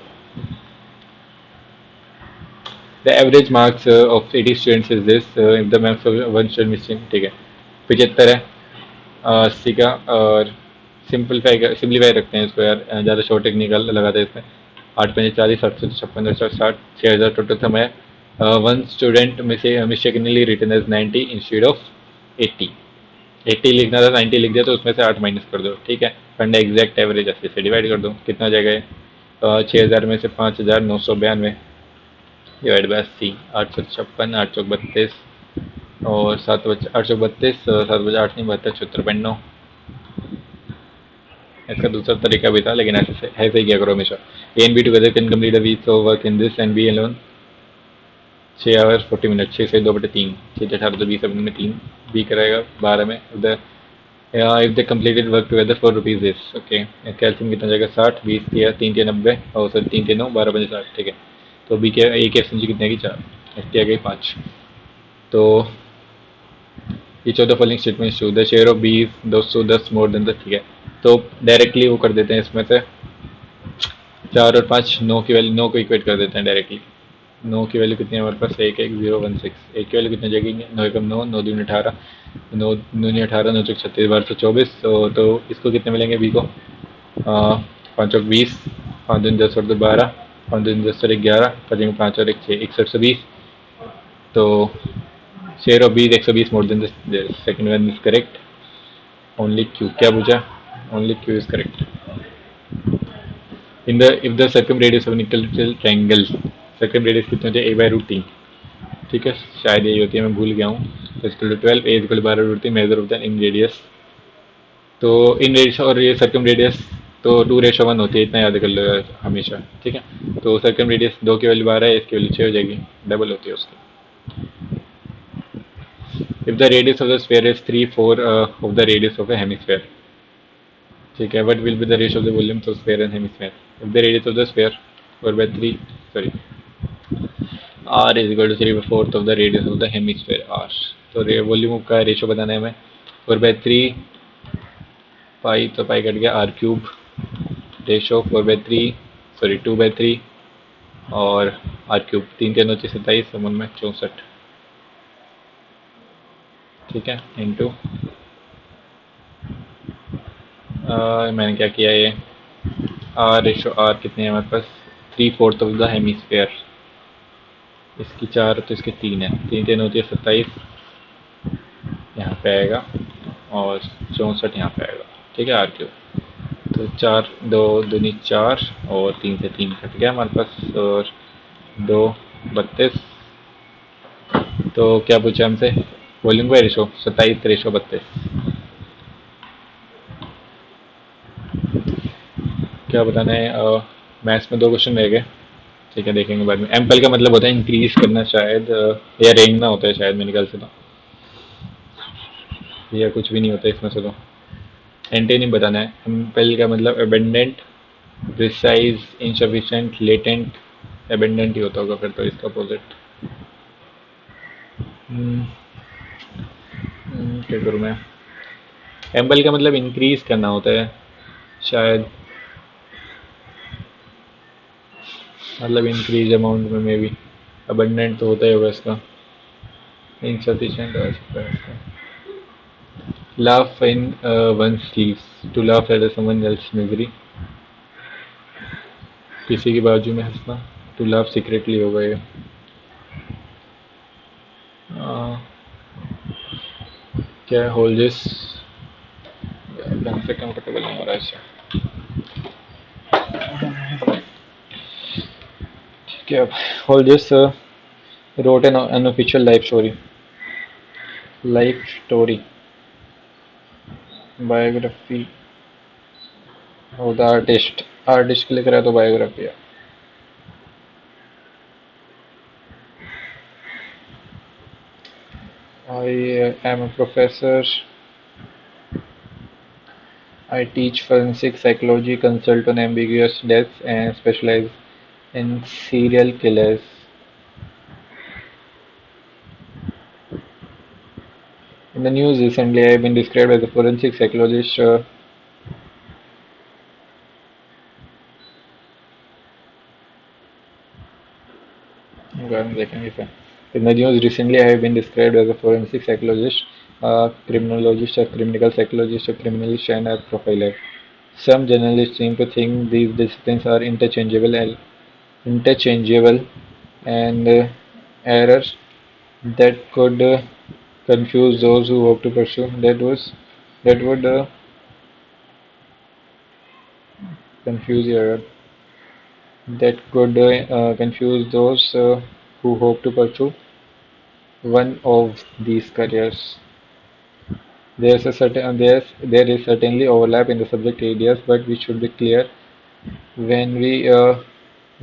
The average marks of 80 students is this if the maths of one student missing. ठीक है, 75 है 80 का, और सिंप्लीफाई रखते हैं इसको यार, ज़्यादा शॉर्ट टेक्निकल लगाते हैं इसमें। 8 5 40, 756, 60, 6000 टोटल समय है। One student mistakenly written as 90 instead of 80। 80 लिखना था, 90 लिख दिया, तो उसमें से 8 माइनस कर दो। ठीक है, फंड एग्जैक्ट एवरेज अस्सी से डिवाइड कर दो, कितना हो जाएगा ये? 6000 में से 5992 डिवाइड बाई 80, 856, 832 और 832, 7 बजे 8 नहीं 72, 76.9। इसका दूसरा तरीका भी था, लेकिन ऐसे ही किया करो हमेशा। A and B together can complete a week of work in this, and B alone 6 hours 40 minute, 6 से 2/3, 6 18 तो 20 अपने में 3, बी कराएगा 12 में। If they completed work together for rupees this. Okay, calcium कितना जाएगा 60, 20 किया 3 3 90, और सर 3 3 9 12 बजे 60। ठीक है, तो बी के एक एफ कितने की 4, एस टी आ गई 5। तो each of the following statement to the share of B 210 more than the. ठीक है, तो डायरेक्टली वो कर देते हैं इसमें से 4 और 5, 9 की वैल्यू, 9 को इक्वेट कर देते हैं डायरेक्टली। 9 की वैल्यू कितनी है हमारे पास? 11016। एक की वैल्यू कितनी जाएगी? 9 एकम 9, 9 दूनी 18, 9 दूनी 18, 9 चौक 36, 1224। तो इसको कितने मिलेंगे बी को? 5 चौक 20, 5 दूनी 10 और 2 12, 5 दूनी 10 और 11, 5 और 1 6, 6120। तो share of B 120 more than the second one is correct. Only Q, क्या पूछा? Only Q is correct. In the if the circum radius of an equilateral triangle, circum radius कितनी होती है? a/√3। ठीक है, शायद यही होती है, मैं भूल गया हूँ। तो इसको 12, a equal 12√3, measure of the in radius. तो इन रेडियस और ये सर्कम रेडियस तो 2:1 होती है, इतना याद कर लो यार हमेशा। ठीक है, तो सर्कम रेडियस 2 की वैल्यू 12 है, इसकी वैल्यू 6 हो जाएगी, डबल होती है उसकी। If the radius of the sphere is 3/4 of the radius of a hemisphere. ठीक है, what will be the ratio of the volumes of sphere and hemisphere? If the radius of the sphere 4/3, sorry, r is equal to 3/4 of the radius of the hemisphere r। तो volume का ratio बताना है हमें। 4/3 पाई, तो pi cut गया, r³ ratio 4/3, sorry 2/3 और r³, 3 3 9 27, समन में 64। ठीक है, इंटू मैंने क्या किया, ये r कितने है हमारे पास? 3/4 ऑफ द हेमिस्फीयर। इसकी 4 तो इसकी 3 है, 3 3 होती है 27, यहाँ पे आएगा, और 64 यहाँ पे आएगा। ठीक है, r³। तो 4 2 दूनी 4 और 3 से 3 कट गया हमारे पास, और 2 32। तो क्या पूछा हमसे? वॉल्यूम का रेशो 27 रेशो 32। क्या बताना है? मैथ्स में 2 क्वेश्चन रह गए। ठीक है, देखेंगे बाद में। एम्पल का मतलब होता है इंक्रीज करना शायद, या रेंगना होता है शायद मेरे ख्याल से, तो या कुछ भी नहीं होता इसमें से। तो एंटी नहीं बताना है। एम्पल का मतलब abundant, precise, insufficient, latent. Abundant ही होता होगा फिर तो, इसका अपोजिट। क्या करूँ मैं? एम्पल का मतलब इंक्रीज करना होता है शायद, मतलब इंक्रीज अमाउंट में मे बी। अबंडेंट तो होता ही होगा इसका, इनसफिशिएंट हो सकता है इसका। Laugh in one sleeves, to laugh at someone else misery. किसी की बाजू में हंसना, टू लाफ सीक्रेटली होगा ये। क्या होल दिस, ढंग से कंफर्टेबल नहीं हो रहा है इससे। क्या whole this wrote an unofficial life story biography of the artist के लिए करा तो बायोग्राफी है। I am a professor. I teach forensic psychology, consult on ambiguous deaths, and specialize in serial killers. In the news recently, I have been described as a forensic psychologist. One second, if in the news recently, I have been described as a forensic psychologist, a criminologist, a criminal psychologist, a criminalist, and a profiler. Some journalists seem to think these disciplines are interchangeable, and errors that could confuse those who hope to pursue that would confuse error that could confuse those who hope to pursue one of these careers. There is certainly overlap in the subject areas, but we should be clear when we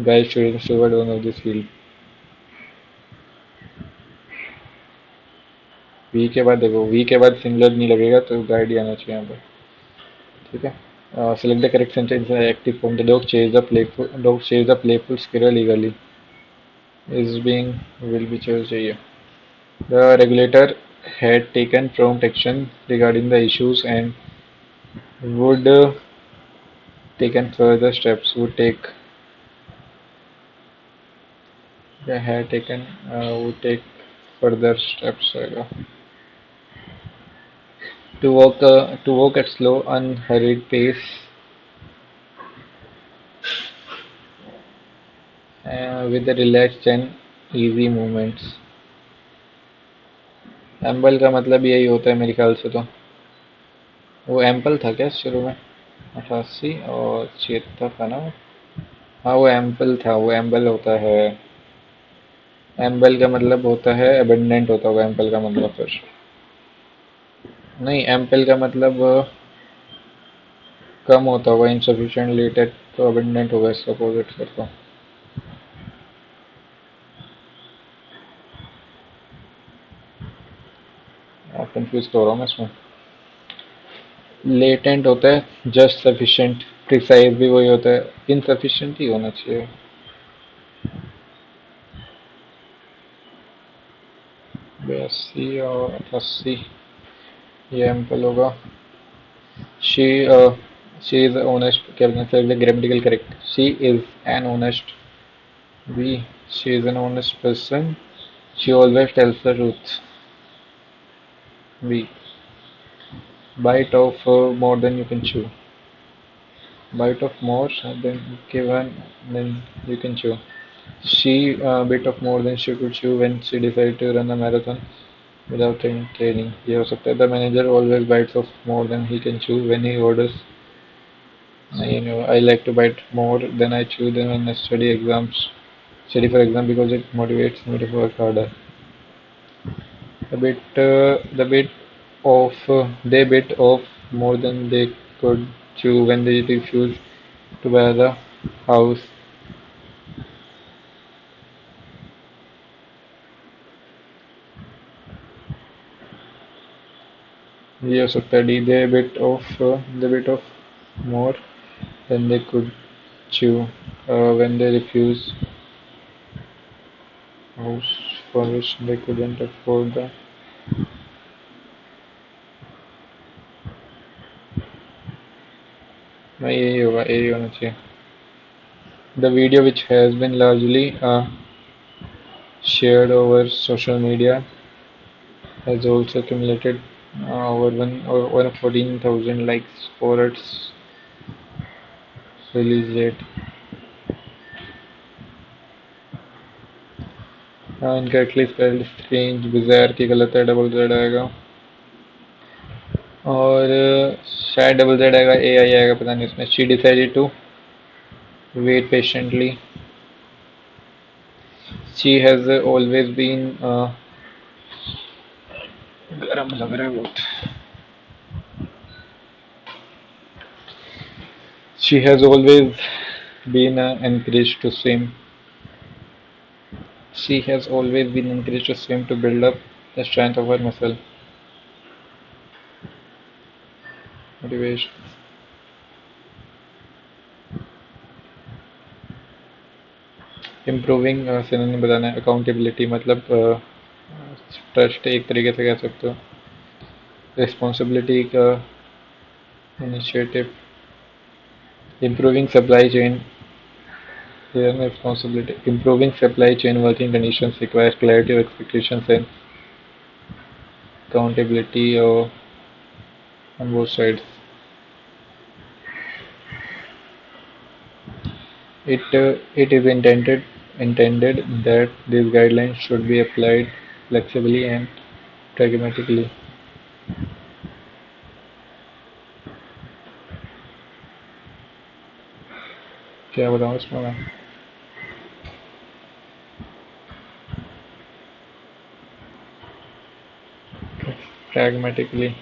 guide students toward one of this field. V के बाद देखो we के बाद singular नहीं लगेगा तो guide ही आना चाहिए यहाँ पर ठीक है select the correct sentence in the active form. The dog chased the playful squirrel eagerly. Is being will be chose चाहिए. The regulator had taken prompt action regarding the issues and would taken further steps. Had taken would take further steps. To walk at slow, unhurried pace with the relaxed and easy movements. एम्बल का मतलब यही होता है मेरे ख्याल से तो वो एम्पल था क्या शुरू में 88 और 76 था ना हाँ वो एम्पल था वो एम्बल होता है एम्बल का मतलब होता है एबंडेंट होता होगा एम्पल का मतलब फिर नहीं एम्पल का मतलब कम होता होगा इनसफिशिएंट लेटेड तो एबंडेंट होगा इसका अपोजिट फिर तो कंफ्यूज तो हो रहा हूँ मैं इसमें लेटेंट होता है जस्ट सफिशिएंट प्रिसाइज भी वही होता है इनसफिशिएंट ही होना चाहिए 82 और 88 ये एम्पल होगा She she is honest. Kevin said the grammatical correct. She is an honest. B. She is an honest person. She always tells the truth. B. Bite off more than you can chew. Bite off more than given than you can chew. She bit off more than she could chew when she decided to run a marathon without any training. ये हो सकता है the manager always bites off more than he can chew when he orders. I like to bite more than I chew than when I study for exam because it motivates me to work harder. The bit of they bit off more than they could chew when they refused to buy the house. ये हो सकता है D they bit off more than they could chew when they refused house for which they couldn't afford the नहीं यही होगा यही होना चाहिए The video, which has been largely shared over social media, has also accumulated over 14,000 likes for its release date. Incorrectly spelled strange, bizarre की गलत है double Z आएगा और शायद डबल जेड आएगा ए आई आएगा पता नहीं इसमें She decided to wait patiently. She has always been गरम लग रहा है बहुत She has always been encouraged to swim. She has always been encouraged to swim to build up the strength of our muscle, motivation. Improving synonym बताना है accountability मतलब trust एक तरीके से कह सकते हो रिस्पॉन्सिबिलिटी का initiative improving supply chain responsibility improving supply chain working conditions requires clarity of expectations and accountability on both sides. It is intended that these guidelines should be applied flexibly and pragmatically. क्या बताऊँ इसमें मैं pragmatically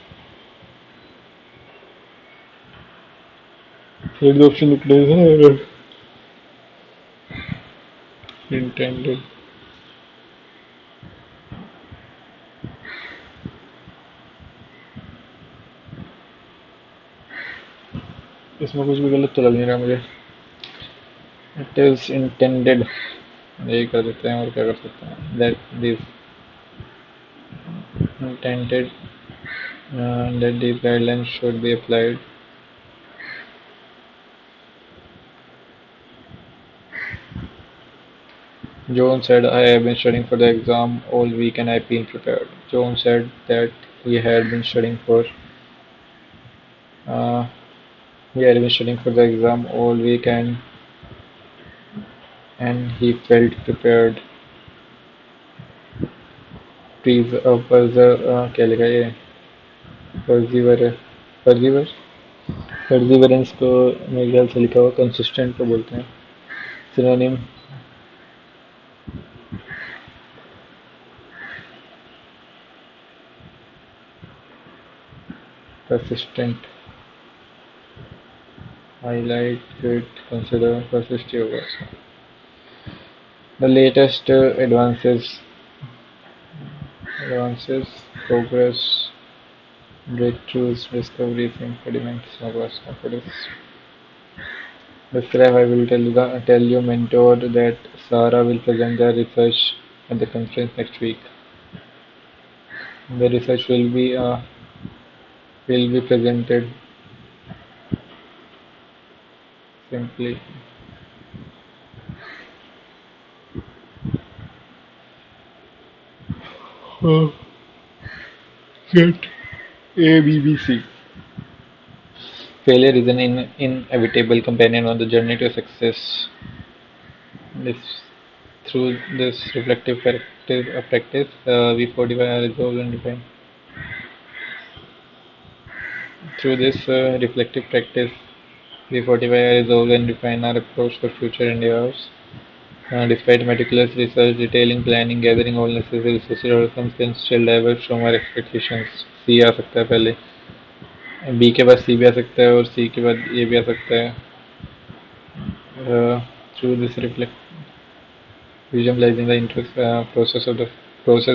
एक दो option लिख रहे हैं intended इसमें कुछ भी गलत तो लग नहीं रहा मुझे इट इज इंटेंडेड यही कर देते हैं और क्या कर सकते हैं that this intended that these guidelines should be applied. Jones said, I have been studying for the exam all week and I've been prepared. Jones said that he had been studying for uh, he had been studying for the exam all week and he felt prepared. Please, क्या लिखा है ये परजीवर परजीवर परजीवरेंस को मेरे ख्याल से लिखा हुआ कंसिस्टेंट को बोलते हैं synonym persistent highlight it consider persist होगा the latest advances progress breakthroughs discoveries impediments होगा what is describe I will tell you mentor that Sarah will present their research at the conference next week. The research will be presented simply. Get ABBC. Failure is an inevitable companion on the journey to success. This through this reflective practice, we fortify our resolve and refine. Through this reflective practice, we fortify our resolve and refine our approach for future endeavors. Despite meticulous research, detailing, planning, gathering all necessary resources, outcomes can still diverge from our expectations. C आ सकता है पहले B के बाद C भी आ सकता है और C के बाद A भी आ सकता है through this reflect visualizing the process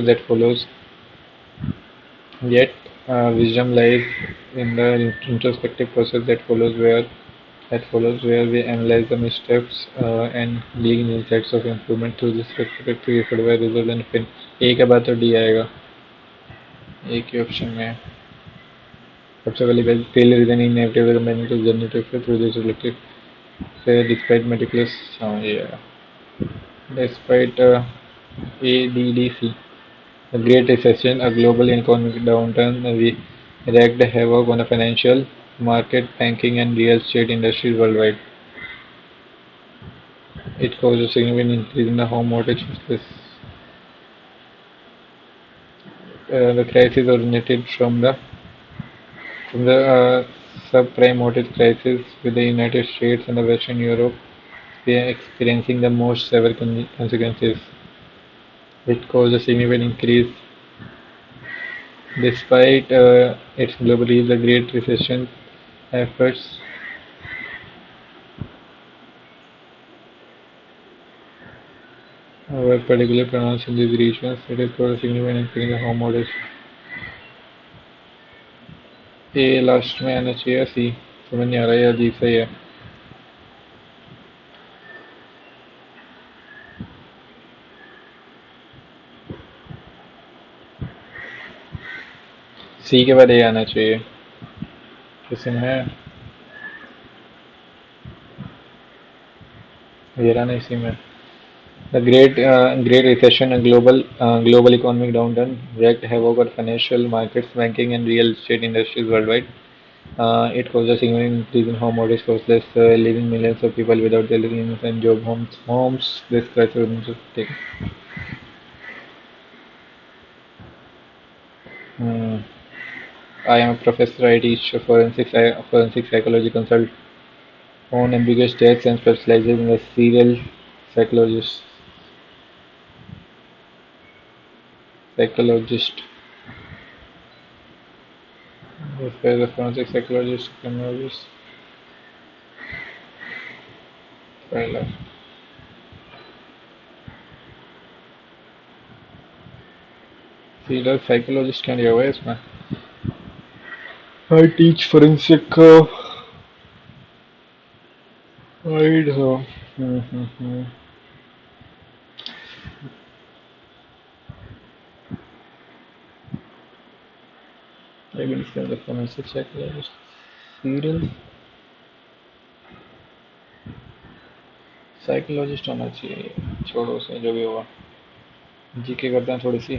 that follows. Yet wisdom lies in the introspective process that follows where we analyze the missteps and glean insights of improvement through this perspective advice result and fin A के बाद तो D आएगा A के option में सबसे पहले failure is an inevitable companion to journey to success through this reflective say despite meticulous हाँ ये आएगा despite ADDC a great recession, a global economic downturn, we wreaked havoc on the financial market, banking, and real estate industries worldwide. It caused a significant increase in the home mortgage business. The crisis originated from the subprime mortgage crisis, with the United States and the Western Europe experiencing the most severe consequences. It caused a significant increase. Despite its global reach, the Great Recession efforts were particularly pronounced in these regions, it is for a significant increase in the home models. A last में आना चाहिए, सी समझ नहीं आ रहा है, अजीब सही है। सी के बाद ए आना चाहिए, किसी में है ये रहा नहीं सी में। The Great Recession, a global economic downturn, wreaked havoc on financial markets, banking, and real estate industries worldwide. It caused a significant increase in home mortgage costs, leaving millions of people without their incomes and job. Homes. This crisis was take. Hmm. I am a professor. I teach forensic psychology, consult on ambiguous texts, and specializes in the serial psychologist. Psychologist. If there is a forensic psychologist, criminologist, thriller. Serial psychologist can you always man. I teach forensic. I know. Hmm. I will say the forensic psychologist. Serial psychologist होना चाहिए, छोड़ो उसे जो भी होगा। GK करते हैं थोड़ी सी।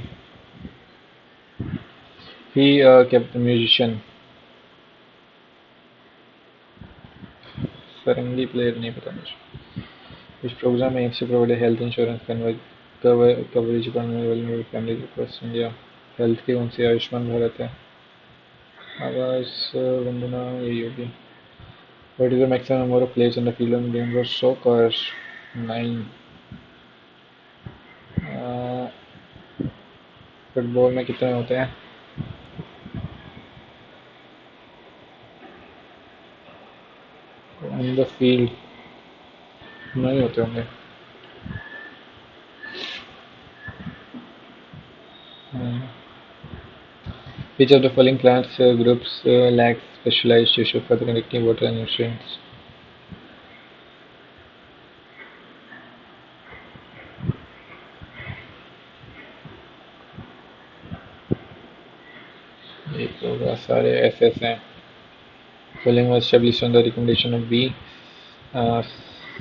ही kept म्यूजिशियन, सरंगी प्लेयर नहीं पता मुझे। इस प्रोग्राम में aims to provide health insurance coverage for family across India. Health की कौन सी? आयुष्मान भारत है। आवाज वंदना यही होगी। What is the maximum number of players in the field of game of soccer? 9. Football में कितने होते हैं? इन द फील्ड नहीं होते होंगे। Which of the following plants groups lacks specialized tissue for conducting water and nutrients? ये तो सारे ऐसे हैं। Following was established on the recommendation of B.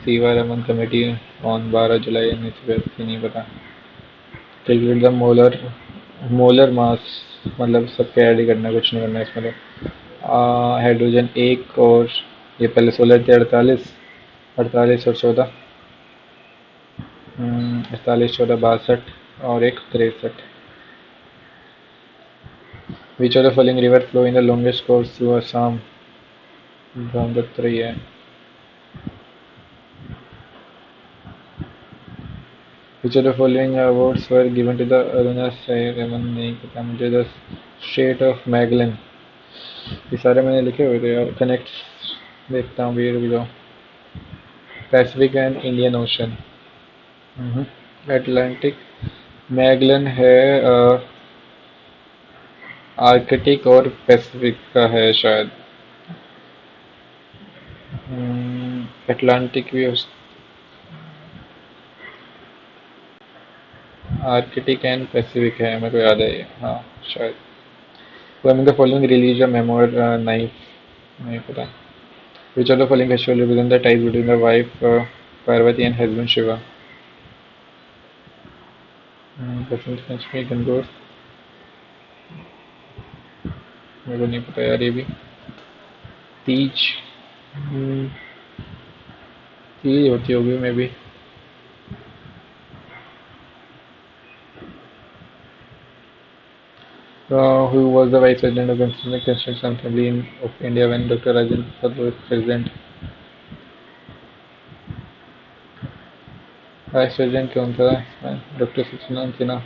Siva Raman committee on 12 जुलाई 1982 नहीं पता। कैलकुलेट द मोलर मास, मतलब सबके ऐड ही करना है, कुछ नहीं करना है इसमें। तो हाइड्रोजन एक, और ये पहले 16 थे, 48, 48 और 14, 48 14 62 और एक 63। Which of the following river flow in the longest course through Assam? Brahmaputra ही है। Which of the following awards were given to the Aruna Sairaman? नहीं पता मुझे। The Strait of Magellan, ये सारे मैंने लिखे हुए थे यार। कनेक्ट देखता हूँ, ये रुक जाओ। Pacific and Indian ocean, Atlantic. Magellan है आर्कटिक और पैसिफिक का है शायद। अटलांटिक भी हो, आर्कटिक एंड पैसिफिक है, मेरे को याद है ये, हाँ शायद। तो I'm in the following release a memoir knife, नहीं पता। Which of the following festival represent the ties between the wife Parvati and husband Shiva? Basant Panchami, Gangaur, मेरे को नहीं पता यार ये भी। तीज, तीज होती होगी may be. Who was the vice president of the Construction Assembly of India when Dr. Rajan Prasad was president? Vice president कौन था? डॉक्टर सचिन सिन्हा।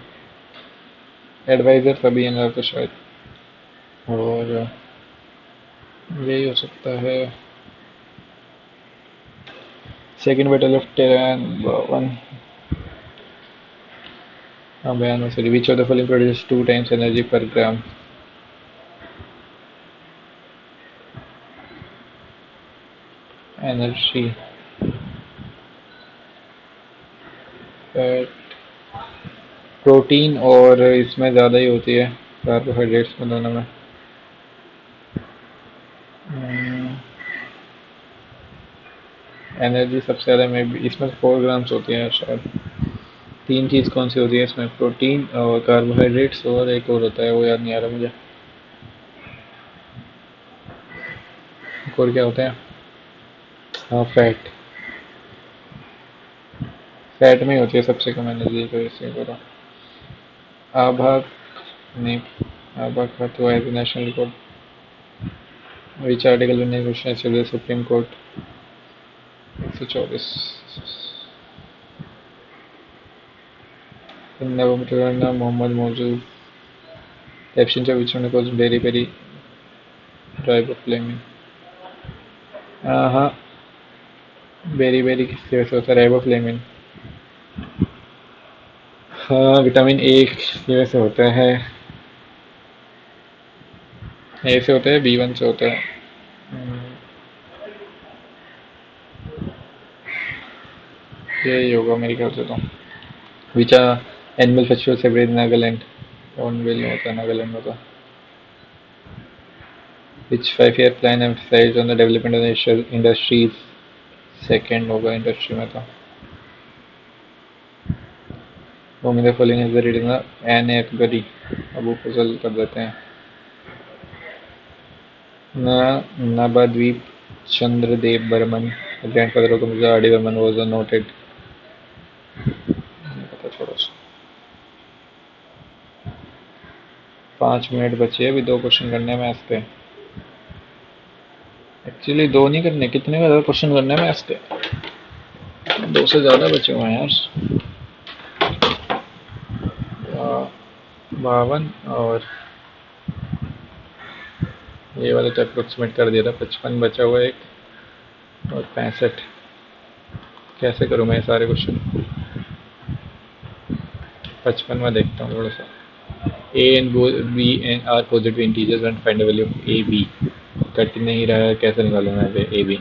एडवाइजर सभी हैं तो शायद, और यही हो सकता है। Second battle of terrain one, हाँ बयान में sorry, which of the following produce 2 times energy पर ग्राम? एनर्जी प्रोटीन और इसमें ज़्यादा ही होती है, कार्बोहाइड्रेट्स में, दोनों में। एनर्जी सबसे ज़्यादा में भी इसमें 4 ग्राम्स होती है शायद। तीन चीज़ कौन सी होती है इसमें? प्रोटीन और कार्बोहाइड्रेट्स और एक और होता है, वो याद नहीं आ रहा मुझे। एक और क्या होता है? हाँ, फैट। फैट में ही होती है सबसे कम एनर्जी, तो इससे करो। आभा नहीं, आभा का तो as national record. Which article ने क्वेश्चन सुप्रीम कोर्ट? 124। नवम मोहम्मद मौजू absence of which one cause beriberi drive of Fleming? हाँ, बेरी बेरी किसकी वजह से होता है? राइबोफ्लेविन। हाँ, विटामिन ए की वजह से होता है। ए से होता है, B1 से होता है। यही होगा मेरे ख्याल से तो। Which animal festival celebrate Nagaland? Hornbill नहीं होता, नागालैंड में तो। Which 5 year plan emphasise on the development of industries? Second होगा इंडस्ट्री में तो। मोमिंदा फॉलोइंग इज द रीडिंग एन एकबरी। अब वो फजल कर देते हैं। Nabadvip Chandradev Burman, grandfather of Mirza R.D. Burman, was a noted. पता छोड़ो। 5 मिनट बचे, अभी 2 क्वेश्चन करने हैं मैथ्स पे। एक्चुअली 2 नहीं करने, कितने का ज़्यादा क्वेश्चन करने हैं मैथ्स पे? 2 से ज़्यादा बचे हुए हैं यार। 52 और ये वाला तो अप्रोक्सीमेट कर दिया था। 55 बचा हुआ एक और 65। कैसे करूँ मैं सारे क्वेश्चन? 55 में देखता हूँ थोड़ा सा। A and B and are positive integers and find the value of A B। Cut नहीं रहा है, कैसे निकालूँ मैं A B?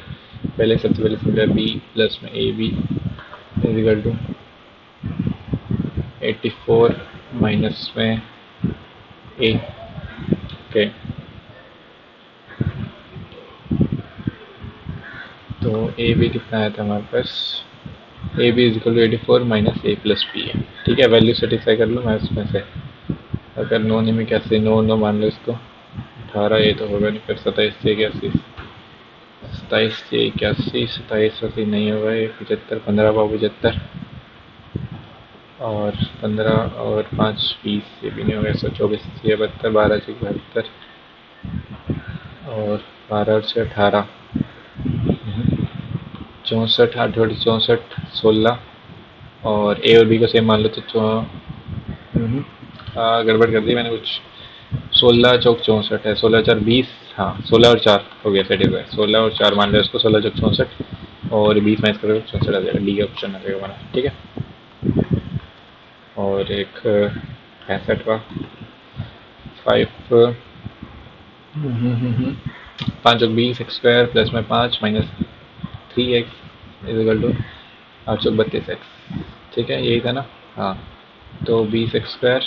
पहले सबसे पहले समझा B प्लस में A B is equal to 84 minus में A। ओके, तो A B कितना आया था हमारे पास? A B is equal to 84 minus A plus B है। ठीक है, वैल्यू सेटिस्फाई कर लूँ मैं उसमें से। अगर 9 में कैसे 9 मान लो इसको। 18 ये तो होगा नहीं, फिर 27 से 81, 27 से 81, 27 80 नहीं होगा ये। 75, 15 पाव 75 और 15 और 5 20, ये भी नहीं होगा। 124 से 72, 12 से 72 और 12 और 6 18, 64 8 64 16 और A और B को सेम मान लो तो गड़बड़ कर दी मैंने कुछ। 16 चौक 64 है, 16 4 20। हाँ, 16 और 4 हो गया, सेट हो गया। 16 और 4 मान लो इसको, 16 चौक 64 और 20 माइनस करोगे 64 आ जाएगा। डी ऑप्शन आ जाएगा हमारा। ठीक है, और एक 65 का 5 5 चौक 20 एक्स स्क्वायर प्लस में 5 minus 3x is equal to 8 Chowk 32x। ठीक है, यही था ना? हाँ, तो 20x स्क्वायर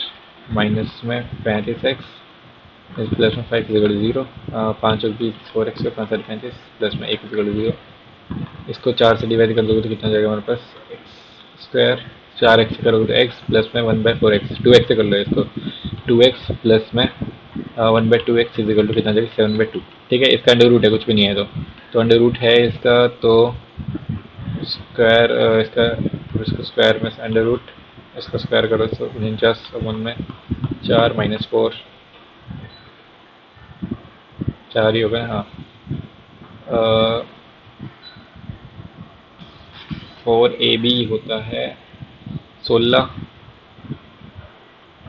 माइनस में 35x इस प्लस में 5 इजिकल टू 0। 5 और 20 4x 5 35 प्लस में 1 इजिकल टू 0। इसको 4 से डिवाइड कर दोगे तो कितना जाएगा हमारे पास? एक्स स्क्वायर 4x से करोगे तो x प्लस में 1/4x, 2x से कर लो इसको। 2x प्लस में 1/2x इजिकल टू कितना जाएगा? 7/2। ठीक है, इसका अंडर रूट है, कुछ भी नहीं है तो अंडर रूट है इसका, तो स्क्वायर इसका स्क्वायर में अंडर रूट, इसका स्क्वायर करो तो 49 1 में 4 माइनस 4, 4 ही हो गया। हाँ, 4AB होता है 16।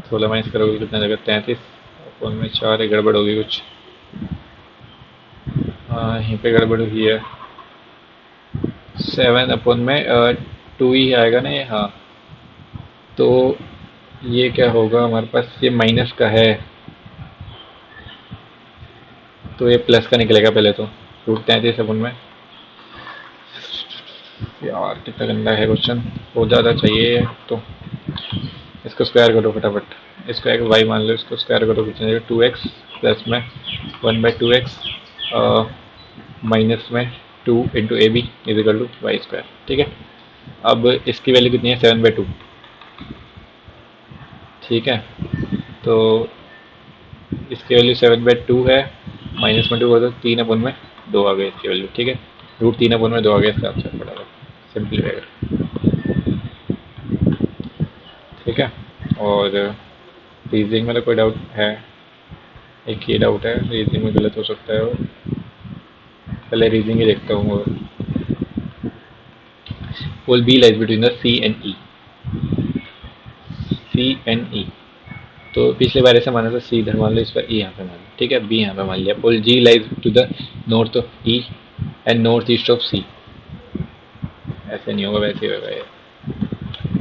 16 माइनस करोगे कितना जाएगा? 33 फोन में 4 है, गड़बड़ होगी कुछ। हाँ, यहीं पे गड़बड़ हुई है। 7 अपॉन में 2 ही आएगा ना ये। हाँ, तो ये क्या होगा हमारे पास, ये माइनस का है तो ये प्लस का निकलेगा पहले तो। रूट 33 अपन में, यार कितना गंदा है क्वेश्चन, हो ज़्यादा चाहिए तो। इसको स्क्वायर करो फटाफट, इसको एक वाई मान लो, इसको स्क्वायर करो कितना जाएगा, 2x प्लस में 1/2x माइनस में 2 into A B is equal to Y square. ठीक है, अब इसकी वैल्यू कितनी है, 7/2। ठीक है, तो इसकी वैल्यू 7/2 है, माइनस में 2 कर दो, 3/2 आ गई इसकी वैल्यू। ठीक है, रूट 3/2 आ गया इसका आंसर, फटाफट सिंपलीफाई। ठीक है, और रीजनिंग में तो कोई डाउट है, एक ये डाउट है, रीजनिंग में गलत हो सकता है वो, पहले रीजनिंग ही देखता हूँ। और pole B lies between the C and E, C and E, तो पिछले बार ऐसा माना था सी इधर मान लो, इस पर ई यहाँ पे मान लो। ठीक है, बी यहाँ पे मान लिया। Pole G lies to the north of E and north east of C, ऐसे नहीं होगा, वैसे ही होगा ये।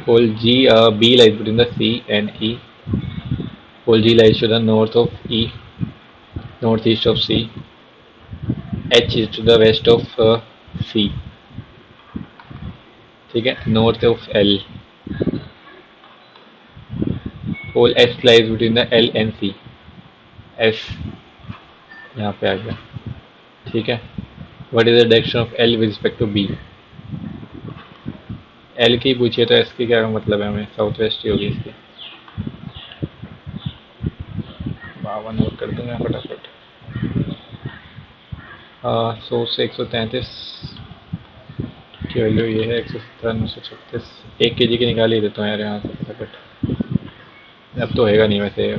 Pole G B lies between the C and E, pole G lies to the north of E, north east of C, H is to the west of C. ठीक है, north of L, pole S lies between the L and C, S यहाँ पे आ गया। ठीक है, what is the direction of L with respect to B, L की पूछिए तो एस की क्या मतलब है हमें, साउथ वेस्ट ही होगी इसकी। 52 नोट कर दूंगा फटाफट। 100 से 133 की वैल्यू ये है, 170 936, 1 kg की निकाल ही देता हूँ यार यहाँ से फटाफट। अब तो होएगा नहीं वैसे,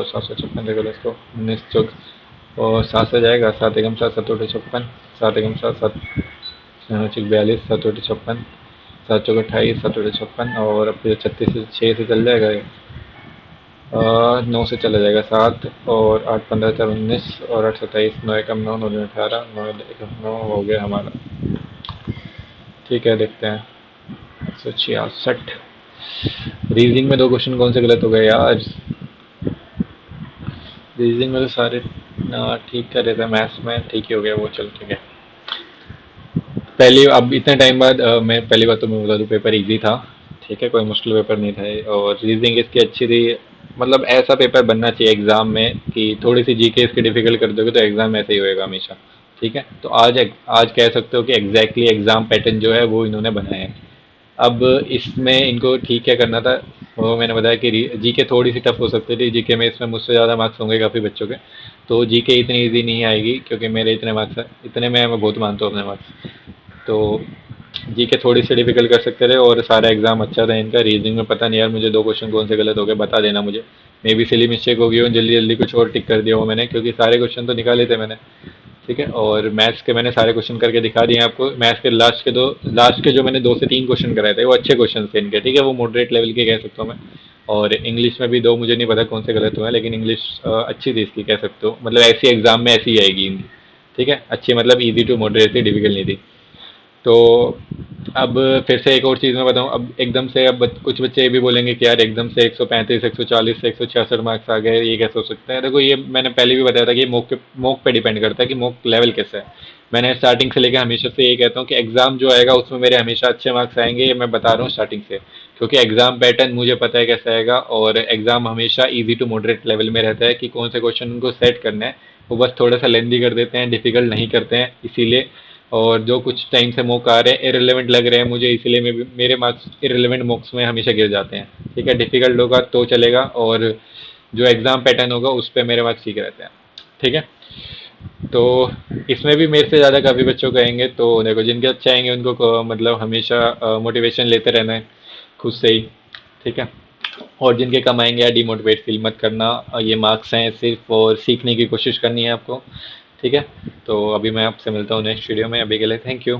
756 देखो इसको, 19 चौक और 7 से जाएगा, 7 एकम 7 7 चौके 56, 7 एकम 7 7 42, 7 चौके 56, 7 चौके 28, 7 चौके 56, और अब फिर 36 से 6 से चल जाएगा ये, 9 से चला जाएगा 7, और 8 15 4 19, और 8 27, 9 एकम 9 9 18, 9 एकम 9 हो गया हमारा। ठीक है, देखते हैं 166। रीजनिंग में 2 क्वेश्चन कौन से गलत हो गए यार, रीजनिंग में तो सारे ठीक कर रहे थे, मैथ्स में ठीक ही हो गया वो, चल ठीक है। पहली, अब इतने टाइम बाद मैं पहली बात तो मैं बता दूँ, पेपर इजी था। ठीक है, कोई मुश्किल पेपर नहीं था ये, और रीजनिंग इसकी अच्छी थी। मतलब ऐसा पेपर बनना चाहिए एग्जाम में कि थोड़ी सी जीके इसकी डिफिकल्ट कर दोगे तो एग्जाम ऐसे ही होएगा हमेशा। ठीक है, तो आज कह सकते हो कि एग्जैक्टली एग्जाम पैटर्न जो है वो इन्होंने बनाया है। अब इसमें इनको ठीक क्या करना था, वो मैंने बताया कि जीके थोड़ी सी टफ हो सकती थी, जीके में इसमें मुझसे ज़्यादा मार्क्स होंगे काफ़ी बच्चों के, तो जीके इतनी इजी नहीं आएगी क्योंकि मेरे इतने मार्क्स हैं, इतने में मैं बहुत मानता हूँ अपने मार्क्स। तो जीके थोड़ी सी डिफिकल्ट कर सकते थे, और सारा एग्जाम अच्छा था इनका। रीजनिंग में पता नहीं यार मुझे 2 क्वेश्चन कौन से गलत हो गए, बता देना मुझे, मे बी सिली मिस्टेक होगी हो, जल्दी जल्दी कुछ और टिक कर दिया हो मैंने, क्योंकि सारे क्वेश्चन तो निकाले थे मैंने। ठीक है, और मैथ्स के मैंने सारे क्वेश्चन करके दिखा दिए हैं आपको। मैथ्स के लास्ट के जो मैंने 2 से 3 क्वेश्चन कराए थे वो अच्छे क्वेश्चन थे इनके। ठीक है, वो मॉडरेट लेवल के कह सकता हूँ मैं। और इंग्लिश में भी 2, मुझे नहीं पता कौन से गलत हुए हैं, लेकिन इंग्लिश अच्छी थी इसकी, कह सकते हो, मतलब ऐसी एग्जाम में ऐसी ही आएगी इनकी। ठीक है, अच्छी मतलब इजी टू मॉडरेट थी, डिफिकल्ट नहीं थी। तो अब फिर से एक और चीज़ मैं बताऊं, अब एकदम से अब कुछ बच्चे ये भी बोलेंगे कि यार एकदम से 135 140 से 166 मार्क्स आ गए, ये कैसे हो सकता है। देखो, ये मैंने पहले भी बताया था कि ये मॉक पे डिपेंड करता है कि मॉक लेवल कैसा है। मैंने स्टार्टिंग से लेकर हमेशा से ये कहता हूँ कि एग्जाम जो आएगा उसमें मेरे हमेशा अच्छे मार्क्स आएंगे, ये मैं बता रहा हूँ स्टार्टिंग से, क्योंकि एग्जाम पैटर्न मुझे पता है कैसा आएगा, और एग्जाम हमेशा ईजी टू मॉडरेट लेवल में रहता है कि कौन से क्वेश्चन उनको सेट करना है। वो बस थोड़ा सा लेंदी कर देते हैं, डिफिकल्ट नहीं करते हैं इसीलिए। और जो कुछ टाइम से मॉक आ रहे हैं इरेलीवेंट लग रहे हैं मुझे, इसलिए मेरे मार्क्स इरेलीवेंट मॉक्स में हमेशा गिर जाते हैं। ठीक है, डिफिकल्ट होगा तो चलेगा, और जो एग्जाम पैटर्न होगा उस पर मेरे मार्क्स ठीक रहते हैं। ठीक है, तो इसमें भी मेरे से ज़्यादा काफ़ी बच्चों कहेंगे, तो देखो जिनके अच्छे आएंगे उनको मतलब हमेशा मोटिवेशन लेते रहना है खुद से ही। ठीक है, और जिनके कम आएंगे या डिमोटिवेट फील मत करना, ये मार्क्स हैं सिर्फ, और सीखने की कोशिश करनी है आपको। ठीक है, तो अभी मैं आपसे मिलता हूँ नेक्स्ट वीडियो में, अभी के लिए थैंक यू।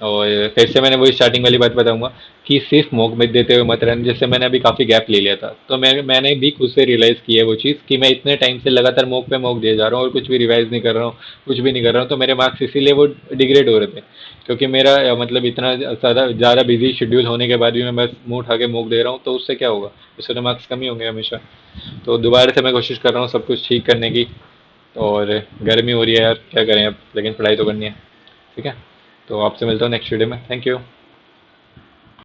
और फिर से मैंने वही स्टार्टिंग वाली बात बताऊंगा कि सिर्फ मॉक में देते हुए मत रहना। जैसे मैंने अभी काफ़ी गैप ले लिया था, तो मैंने भी खुद से रियलाइज़ की है वो चीज़ कि मैं इतने टाइम से लगातार मॉक पे मॉक दिए जा रहा हूँ और कुछ भी रिवाइज नहीं कर रहा हूँ, कुछ भी नहीं कर रहा हूँ, तो मेरे मार्क्स इसीलिए वो डिग्रेड हो रहे थे। क्योंकि मेरा मतलब इतना ज़्यादा बिजी शेड्यूल होने के बाद भी मैं बस मुंह उठा के मॉक दे रहा हूँ, तो उससे क्या होगा? उससे तो मार्क्स कम ही होंगे हमेशा। तो दोबारा से मैं कोशिश कर रहा हूँ सब कुछ ठीक करने की। और गर्मी हो रही है यार, क्या करें अब, लेकिन पढ़ाई तो करनी है। ठीक है, तो आपसे मिलता हूँ नेक्स्ट वीडियो में। Thank you.